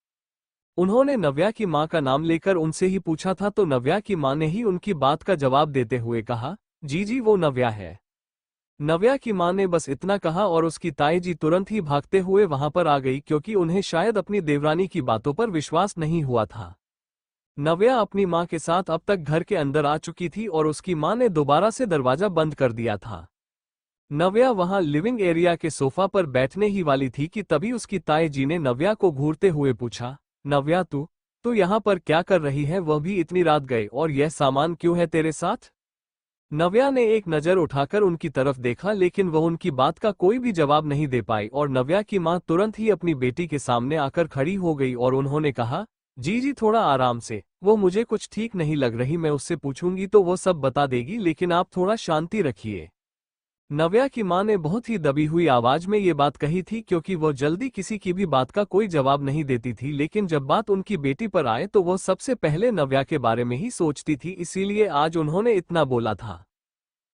उन्होंने नव्या की माँ का नाम लेकर उनसे ही पूछा था तो नव्या की माँ ने ही उनकी बात का जवाब देते हुए कहा, जी जी वो नव्या है। नव्या की माँ ने बस इतना कहा और उसकी ताई जी तुरंत ही भागते हुए वहां पर आ गई, क्योंकि उन्हें शायद अपनी देवरानी की बातों पर विश्वास नहीं हुआ था। नव्या अपनी माँ के साथ अब तक घर के अंदर आ चुकी थी और उसकी माँ ने दोबारा से दरवाजा बंद कर दिया था। नव्या वहां लिविंग एरिया के सोफा पर बैठने ही वाली थी कि तभी उसकी ताई जी ने नव्या को घूरते हुए पूछा, नव्या तू यहाँ पर क्या कर रही है? वह भी इतनी रात गए और यह सामान क्यों है तेरे साथ? नव्या ने एक नज़र उठाकर उनकी तरफ देखा, लेकिन वह उनकी बात का कोई भी जवाब नहीं दे पाई और नव्या की मां तुरंत ही अपनी बेटी के सामने आकर खड़ी हो गई और उन्होंने कहा, जी जी थोड़ा आराम से, वो मुझे कुछ ठीक नहीं लग रही, मैं उससे पूछूंगी तो वो सब बता देगी, लेकिन आप थोड़ा शांति रखिए। नव्या की मां ने बहुत ही दबी हुई आवाज में ये बात कही थी, क्योंकि वो जल्दी किसी की भी बात का कोई जवाब नहीं देती थी, लेकिन जब बात उनकी बेटी पर आए तो वो सबसे पहले नव्या के बारे में ही सोचती थी, इसीलिए आज उन्होंने इतना बोला था।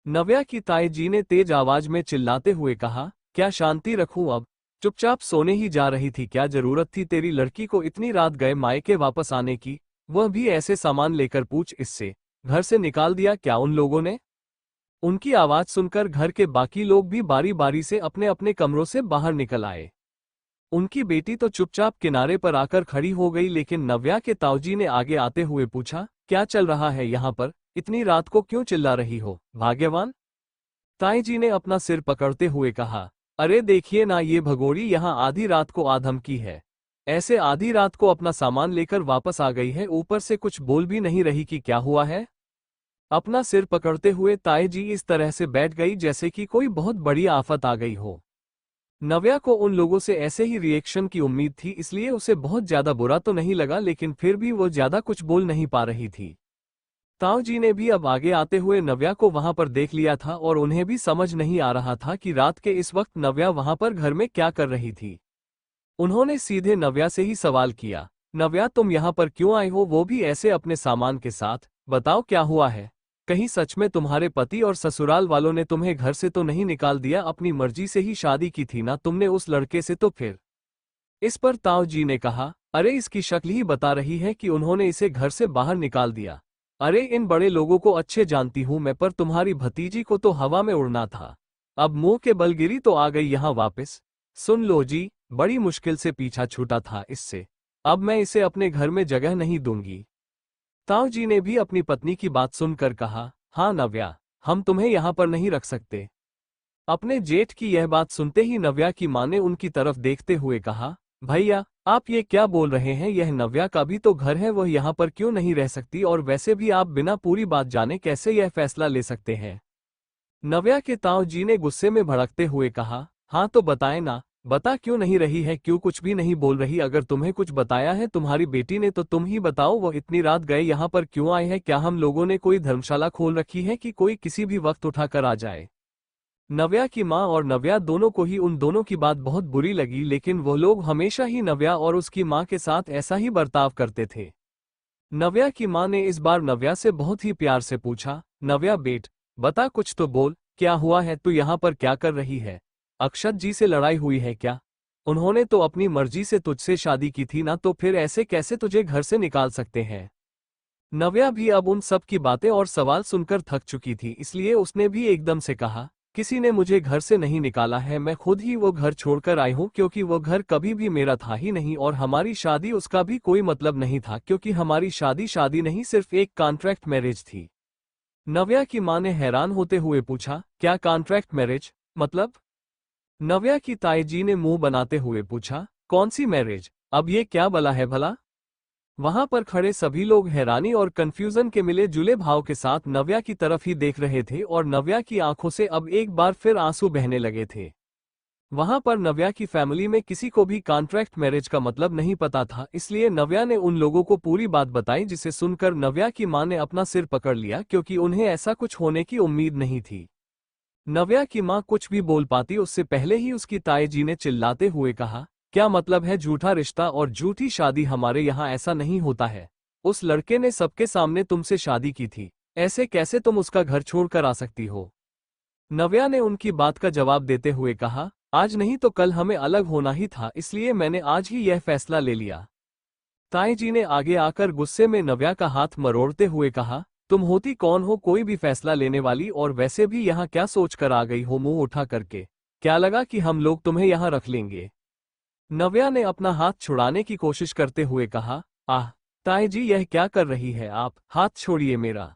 नव्या की ताई जी ने तेज आवाज में चिल्लाते हुए कहा, क्या शांति रखूं अब? चुपचाप सोने ही जा रही थी, क्या जरूरत थी तेरी लड़की को इतनी रात गए मायके वापस आने की, वह भी ऐसे सामान लेकर? पूछ इससे, घर से निकाल दिया क्या उन लोगों ने? उनकी आवाज सुनकर घर के बाकी लोग भी बारी बारी से अपने अपने कमरों से बाहर निकल आए। उनकी बेटी तो चुपचाप किनारे पर आकर खड़ी हो गई, लेकिन नव्या के ताऊजी ने आगे आते हुए पूछा, क्या चल रहा है यहाँ पर? इतनी रात को क्यों चिल्ला रही हो? भाग्यवान। ताई जी ने अपना सिर पकड़ते हुए कहा, अरे देखिए ना, ये भगोड़ी यहाँ आधी रात को आधमकी है, ऐसे आधी रात को अपना सामान लेकर वापस आ गई है, ऊपर से कुछ बोल भी नहीं रही कि क्या हुआ है। अपना सिर पकड़ते हुए ताई जी इस तरह से बैठ गई जैसे कि कोई बहुत बड़ी आफत आ गई हो। नव्या को उन लोगों से ऐसे ही रिएक्शन की उम्मीद थी, इसलिए उसे बहुत ज्यादा बुरा तो नहीं लगा, लेकिन फिर भी वो ज्यादा कुछ बोल नहीं पा रही थी। ताऊ जी ने भी अब आगे आते हुए नव्या को वहां पर देख लिया था और उन्हें भी समझ नहीं आ रहा था कि रात के इस वक्त नव्या वहां पर घर में क्या कर रही थी। उन्होंने सीधे नव्या से ही सवाल किया, नव्या तुम यहाँ पर क्यों आई हो, वो भी ऐसे अपने सामान के साथ? बताओ क्या हुआ है? कहीं सच में तुम्हारे पति और ससुराल वालों ने तुम्हें घर से तो नहीं निकाल दिया? अपनी मर्जी से ही शादी की थी ना तुमने उस लड़के से, तो फिर? इस पर ताऊ जी ने कहा, अरे इसकी शक्ल ही बता रही है कि उन्होंने इसे घर से बाहर निकाल दिया। अरे इन बड़े लोगों को अच्छे जानती हूं मैं, पर तुम्हारी भतीजी को तो हवा में उड़ना था, अब मुंह के बल गिरी तो आ गई यहां वापस। सुन लो जी, बड़ी मुश्किल से पीछा छूटा था इससे, अब मैं इसे अपने घर में जगह नहीं दूंगी। ताऊ जी ने भी अपनी पत्नी की बात सुनकर कहा, हाँ नव्या, हम तुम्हें यहाँ पर नहीं रख सकते। अपने जेठ की यह बात सुनते ही नव्या की माँ ने उनकी तरफ देखते हुए कहा, भैया आप ये क्या बोल रहे हैं? यह नव्या का भी तो घर है, वह यहाँ पर क्यों नहीं रह सकती? और वैसे भी आप बिना पूरी बात जाने कैसे यह फैसला ले सकते हैं? नव्या के ताऊ जी ने गुस्से में भड़कते हुए कहा, हाँ तो बताए ना, बता क्यों नहीं रही है? क्यों कुछ भी नहीं बोल रही? अगर तुम्हें कुछ बताया है तुम्हारी बेटी ने तो तुम ही बताओ, वो इतनी रात गए यहाँ पर क्यों आए हैं? क्या हम लोगों ने कोई धर्मशाला खोल रखी है कि कोई किसी भी वक्त उठाकर आ जाए? नव्या की माँ और नव्या दोनों को ही उन दोनों की बात बहुत बुरी लगी, लेकिन वो लोग हमेशा ही नव्या और उसकी माँ के साथ ऐसा ही बर्ताव करते थे। नव्या की माँ ने इस बार नव्या से बहुत ही प्यार से पूछा, नव्या बेट, बता कुछ तो बोल, क्या हुआ है? तू यहाँ पर क्या कर रही है? अक्षत जी से लड़ाई हुई है क्या? उन्होंने तो अपनी मर्जी से तुझसे शादी की थी ना, तो फिर ऐसे कैसे तुझे घर से निकाल सकते हैं? नव्या भी अब उन सब की बातें और सवाल सुनकर थक चुकी थी, इसलिए उसने भी एकदम से कहा, किसी ने मुझे घर से नहीं निकाला है, मैं खुद ही वो घर छोड़कर आई हूँ, क्योंकि वो घर कभी भी मेरा था ही नहीं और हमारी शादी उसका भी कोई मतलब नहीं था, क्योंकि हमारी शादी नहीं सिर्फ एक कॉन्ट्रैक्ट मैरिज थी। नव्या की माँ ने हैरान होते हुए पूछा, क्या कॉन्ट्रैक्ट मैरिज मतलब? नव्या की ताई जी ने मुंह बनाते हुए पूछा, कौन सी मैरिज? अब ये क्या बला है भला? वहां पर खड़े सभी लोग हैरानी और कंफ्यूजन के मिले जुले भाव के साथ नव्या की तरफ ही देख रहे थे और नव्या की आंखों से अब एक बार फिर आंसू बहने लगे थे। वहां पर नव्या की फैमिली में किसी को भी कॉन्ट्रैक्ट मैरिज का मतलब नहीं पता था, इसलिए नव्या ने उन लोगों को पूरी बात बताई, जिसे सुनकर नव्या की मां ने अपना सिर पकड़ लिया क्योंकि उन्हें ऐसा कुछ होने की उम्मीद नहीं थी। नव्या की मां कुछ भी बोल पाती उससे पहले ही उसकी ताई जी ने चिल्लाते हुए कहा, क्या मतलब है झूठा रिश्ता और झूठी शादी? हमारे यहाँ ऐसा नहीं होता है। उस लड़के ने सबके सामने तुमसे शादी की थी, ऐसे कैसे तुम उसका घर छोड़कर आ सकती हो? नव्या ने उनकी बात का जवाब देते हुए कहा, आज नहीं तो कल हमें अलग होना ही था, इसलिए मैंने आज ही यह फैसला ले लिया। ताई जी ने आगे आकर गुस्से में नव्या का हाथ मरोड़ते हुए कहा, तुम होती कौन हो कोई भी फैसला लेने वाली? और वैसे भी यहाँ क्या सोच कर आ गई हो मुंह उठा करके? क्या लगा कि हम लोग तुम्हें यहाँ रख लेंगे? नव्या ने अपना हाथ छुड़ाने की कोशिश करते हुए कहा, आह ताई जी यह क्या कर रही है आप? हाथ छोड़िए मेरा।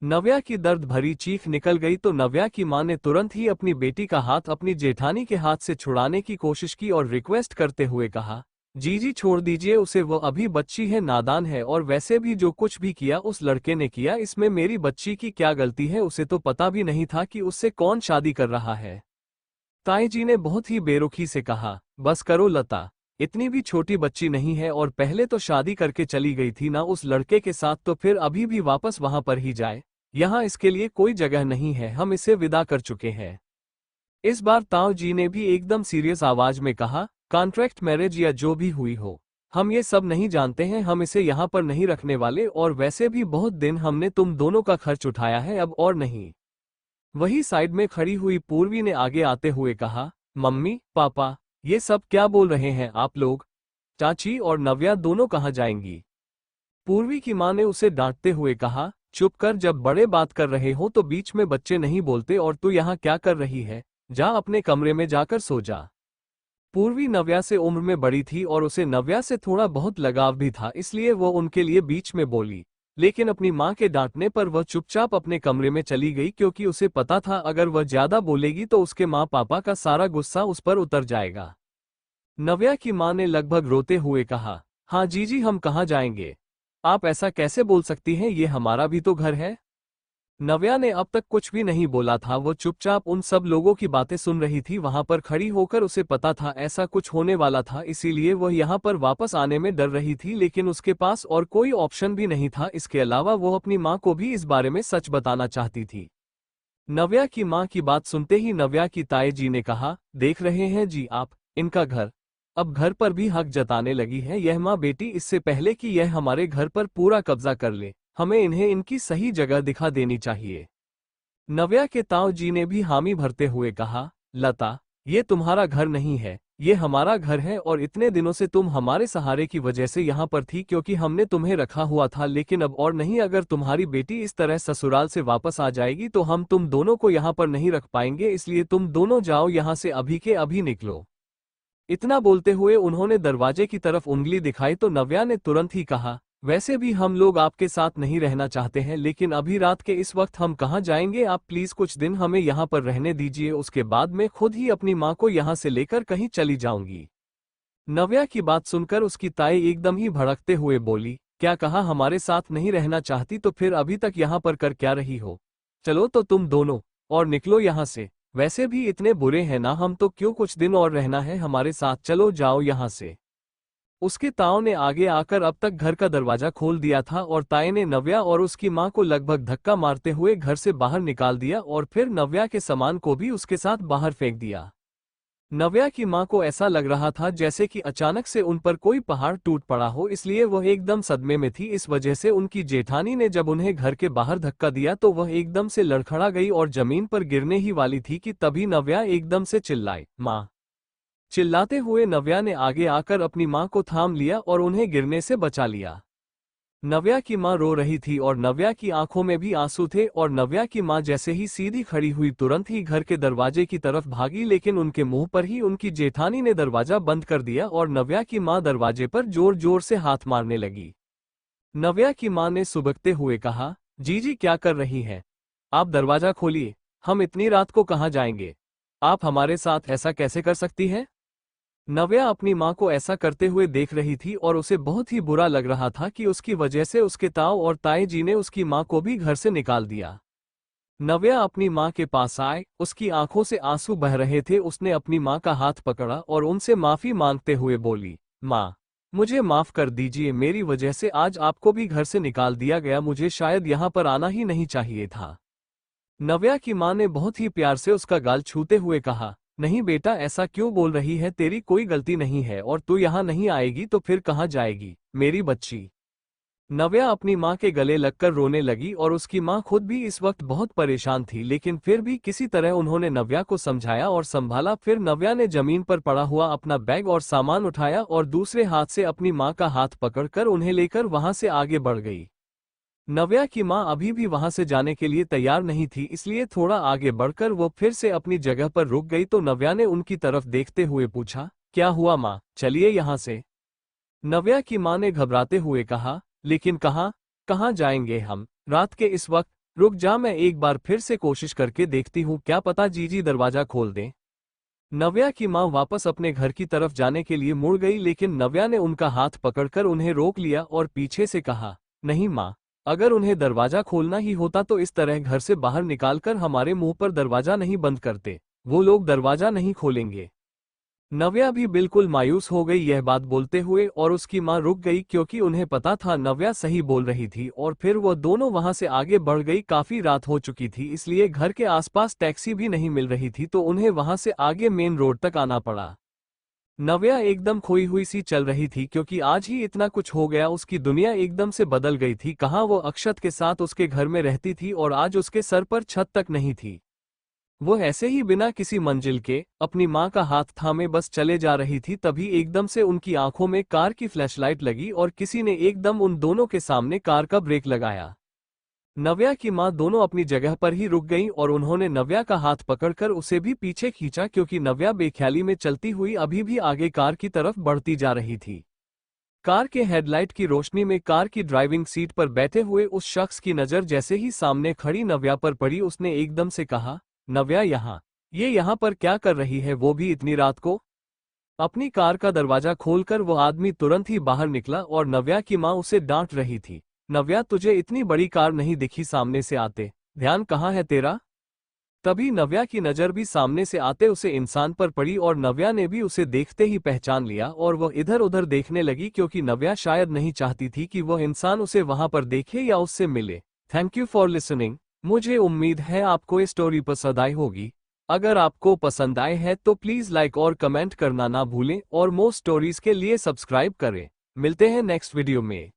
नव्या की दर्द भरी चीख निकल गई तो नव्या की मां ने तुरंत ही अपनी बेटी का हाथ अपनी जेठानी के हाथ से छुड़ाने की कोशिश की और रिक्वेस्ट करते हुए कहा, जीजी छोड़ दीजिए उसे, वो अभी बच्ची है, नादान है, और वैसे भी जो कुछ भी किया उस लड़के ने किया, इसमें मेरी बच्ची की क्या गलती है? उसे तो पता भी नहीं था कि उससे कौन शादी कर रहा है। ताई जी ने बहुत ही बेरुखी से कहा, बस करो लता, इतनी भी छोटी बच्ची नहीं है, और पहले तो शादी करके चली गई थी ना उस लड़के के साथ, तो फिर अभी भी वापस वहां पर ही जाए। यहाँ इसके लिए कोई जगह नहीं है, हम इसे विदा कर चुके हैं। इस बार ताऊ जी ने भी एकदम सीरियस आवाज में कहा, कॉन्ट्रैक्ट मैरिज या जो भी हुई हो, हम ये सब नहीं जानते हैं, हम इसे यहाँ पर नहीं रखने वाले, और वैसे भी बहुत दिन हमने तुम दोनों का खर्च उठाया है, अब और नहीं। वही साइड में खड़ी हुई पूर्वी ने आगे आते हुए कहा, मम्मी पापा ये सब क्या बोल रहे हैं आप लोग? चाची और नव्या दोनों कहाँ जाएंगी? पूर्वी की मां ने उसे डांटते हुए कहा, चुप कर, जब बड़े बात कर रहे हो तो बीच में बच्चे नहीं बोलते, और तू यहाँ क्या कर रही है? जा अपने कमरे में जाकर सो जा। पूर्वी नव्या से उम्र में बड़ी थी और उसे नव्या से थोड़ा बहुत लगाव भी था, इसलिए वो उनके लिए बीच में बोली, लेकिन अपनी मां के डांटने पर वह चुपचाप अपने कमरे में चली गई, क्योंकि उसे पता था अगर वह ज्यादा बोलेगी तो उसके माँ पापा का सारा गुस्सा उस पर उतर जाएगा। नव्या की मां ने लगभग रोते हुए कहा, हाँ जीजी हम कहाँ जाएंगे? आप ऐसा कैसे बोल सकती हैं, ये हमारा भी तो घर है। नव्या ने अब तक कुछ भी नहीं बोला था, वो चुपचाप उन सब लोगों की बातें सुन रही थी वहां पर खड़ी होकर। उसे पता था ऐसा कुछ होने वाला था, इसीलिए वह यहाँ पर वापस आने में डर रही थी, लेकिन उसके पास और कोई ऑप्शन भी नहीं था। इसके अलावा वो अपनी माँ को भी इस बारे में सच बताना चाहती थी। नव्या की माँ की बात सुनते ही नव्या की ताई जी ने कहा, देख रहे हैं जी आप, इनका घर अब घर पर भी हक जताने लगी है। यह माँ बेटी, इससे पहले कि यह हमारे घर पर पूरा कब्जा कर ले, हमें इन्हें इनकी सही जगह दिखा देनी चाहिए। नव्या के ताऊ जी ने भी हामी भरते हुए कहा, लता ये तुम्हारा घर नहीं है, ये हमारा घर है, और इतने दिनों से तुम हमारे सहारे की वजह से यहाँ पर थी, क्योंकि हमने तुम्हें रखा हुआ था, लेकिन अब और नहीं। अगर तुम्हारी बेटी इस तरह ससुराल से वापस आ जाएगी तो हम तुम दोनों को यहाँ पर नहीं रख पाएंगे, इसलिए तुम दोनों जाओ यहाँ से, अभी के अभी निकलो। इतना बोलते हुए उन्होंने दरवाजे की तरफ उंगली दिखाई तो नव्या ने तुरंत ही कहा, वैसे भी हम लोग आपके साथ नहीं रहना चाहते हैं, लेकिन अभी रात के इस वक्त हम कहाँ जाएंगे? आप प्लीज कुछ दिन हमें यहाँ पर रहने दीजिए, उसके बाद मैं खुद ही अपनी माँ को यहाँ से लेकर कहीं चली जाऊंगी। नव्या की बात सुनकर उसकी ताई एकदम ही भड़कते हुए बोली, क्या कहा हमारे साथ नहीं रहना चाहती? तो फिर अभी तक यहाँ पर कर क्या रही हो? चलो तो तुम दोनों और निकलो यहाँ से, वैसे भी इतने बुरे हैं ना हम, तो क्यों कुछ दिन और रहना है हमारे साथ, चलो जाओ यहाँ से। उसके ताऊ ने आगे आकर अब तक घर का दरवाजा खोल दिया था और ताई ने नव्या और उसकी मां को लगभग धक्का मारते हुए घर से बाहर निकाल दिया और फिर नव्या के सामान को भी उसके साथ बाहर फेंक दिया। नव्या की मां को ऐसा लग रहा था जैसे कि अचानक से उन पर कोई पहाड़ टूट पड़ा हो, इसलिए वह एकदम सदमे में थी। इस वजह से उनकी जेठानी ने जब उन्हें घर के बाहर धक्का दिया तो वह एकदम से लड़खड़ा गई और जमीन पर गिरने ही वाली थी कि तभी नव्या एकदम से चिल्लाई, माँ। चिल्लाते हुए नव्या ने आगे आकर अपनी मां को थाम लिया और उन्हें गिरने से बचा लिया। नव्या की मां रो रही थी और नव्या की आंखों में भी आंसू थे, और नव्या की मां जैसे ही सीधी खड़ी हुई तुरंत ही घर के दरवाजे की तरफ भागी, लेकिन उनके मुंह पर ही उनकी जेठानी ने दरवाजा बंद कर दिया और नव्या की मां दरवाजे पर जोर जोर से हाथ मारने लगी। नव्या की मां ने सुबकते हुए कहा, जीजी क्या कर रही हैं? आप दरवाजा खोलिए, हम इतनी रात को कहाँ जाएंगे? आप हमारे साथ ऐसा कैसे कर सकती हैं? नव्या अपनी माँ को ऐसा करते हुए देख रही थी और उसे बहुत ही बुरा लग रहा था कि उसकी वजह से उसके ताऊ और ताई जी ने उसकी माँ को भी घर से निकाल दिया। नव्या अपनी माँ के पास आए, उसकी आंखों से आंसू बह रहे थे। उसने अपनी माँ का हाथ पकड़ा और उनसे माफी मांगते हुए बोली, माँ, मुझे माफ कर दीजिए, मेरी वजह से आज आपको भी घर से निकाल दिया गया, मुझे शायद यहाँ पर आना ही नहीं चाहिए था। नव्या की माँ ने बहुत ही प्यार से उसका गाल छूते हुए कहा, नहीं बेटा, ऐसा क्यों बोल रही है, तेरी कोई गलती नहीं है और तू यहाँ नहीं आएगी तो फिर कहाँ जाएगी मेरी बच्ची। नव्या अपनी माँ के गले लगकर रोने लगी और उसकी माँ खुद भी इस वक्त बहुत परेशान थी, लेकिन फिर भी किसी तरह उन्होंने नव्या को समझाया और संभाला। फिर नव्या ने जमीन पर पड़ा हुआ अपना बैग और सामान उठाया और दूसरे हाथ से अपनी माँ का हाथ पकड़कर उन्हें लेकर वहां से आगे बढ़ गई। नव्या की माँ अभी भी वहां से जाने के लिए तैयार नहीं थी, इसलिए थोड़ा आगे बढ़कर वो फिर से अपनी जगह पर रुक गई तो नव्या ने उनकी तरफ देखते हुए पूछा, क्या हुआ माँ, चलिए यहाँ से। नव्या की माँ ने घबराते हुए कहा, लेकिन कहाँ जाएंगे हम रात के इस वक्त, रुक जा, मैं एक बार फिर से कोशिश करके देखती हूँ, क्या पता जीजी दरवाजा खोल दें। नव्या की माँ वापस अपने घर की तरफ जाने के लिए मुड़ गई, लेकिन नव्या ने उनका हाथ पकड़कर उन्हें रोक लिया और पीछे से कहा, नहीं माँ, अगर उन्हें दरवाजा खोलना ही होता तो इस तरह घर से बाहर निकालकर हमारे मुंह पर दरवाजा नहीं बंद करते, वो लोग दरवाजा नहीं खोलेंगे। नव्या भी बिल्कुल मायूस हो गई यह बात बोलते हुए और उसकी माँ रुक गई, क्योंकि उन्हें पता था नव्या सही बोल रही थी। और फिर वो दोनों वहां से आगे बढ़ गई। काफी रात हो चुकी थी, इसलिए घर के आसपास टैक्सी भी नहीं मिल रही थी, तो उन्हें वहां से आगे मेन रोड तक आना पड़ा। नव्या एकदम खोई हुई सी चल रही थी, क्योंकि आज ही इतना कुछ हो गया, उसकी दुनिया एकदम से बदल गई थी। कहाँ वो अक्षत के साथ उसके घर में रहती थी और आज उसके सर पर छत तक नहीं थी। वो ऐसे ही बिना किसी मंजिल के अपनी माँ का हाथ थामे बस चले जा रही थी। तभी एकदम से उनकी आंखों में कार की फ्लैशलाइट लगी और किसी ने एकदम उन दोनों के सामने कार का ब्रेक लगाया। नव्या की माँ दोनों अपनी जगह पर ही रुक गईं और उन्होंने नव्या का हाथ पकड़कर उसे भी पीछे खींचा, क्योंकि नव्या बेख्याली में चलती हुई अभी भी आगे कार की तरफ बढ़ती जा रही थी। कार के हेडलाइट की रोशनी में कार की ड्राइविंग सीट पर बैठे हुए उस शख्स की नज़र जैसे ही सामने खड़ी नव्या पर पड़ी, उसने एकदम से कहा, नव्या, ये यहाँ पर क्या कर रही है, वो भी इतनी रात को। अपनी कार का दरवाजा खोलकर वो आदमी तुरंत ही बाहर निकला और नव्या की माँ उसे डांट रही थी, नव्या, तुझे इतनी बड़ी कार नहीं दिखी सामने से आते, ध्यान कहाँ है तेरा। तभी नव्या की नज़र भी सामने से आते उसे इंसान पर पड़ी और नव्या ने भी उसे देखते ही पहचान लिया और वह इधर उधर देखने लगी, क्योंकि नव्या शायद नहीं चाहती थी कि वह इंसान उसे वहां पर देखे या उससे मिले। Thank you for listening. मुझे उम्मीद है आपको ये स्टोरी पसंद आई होगी। अगर आपको पसंद आए है तो प्लीज़ लाइक और कमेंट करना ना भूलें और मोर स्टोरीज के लिए सब्सक्राइब करें। मिलते हैं नेक्स्ट वीडियो में।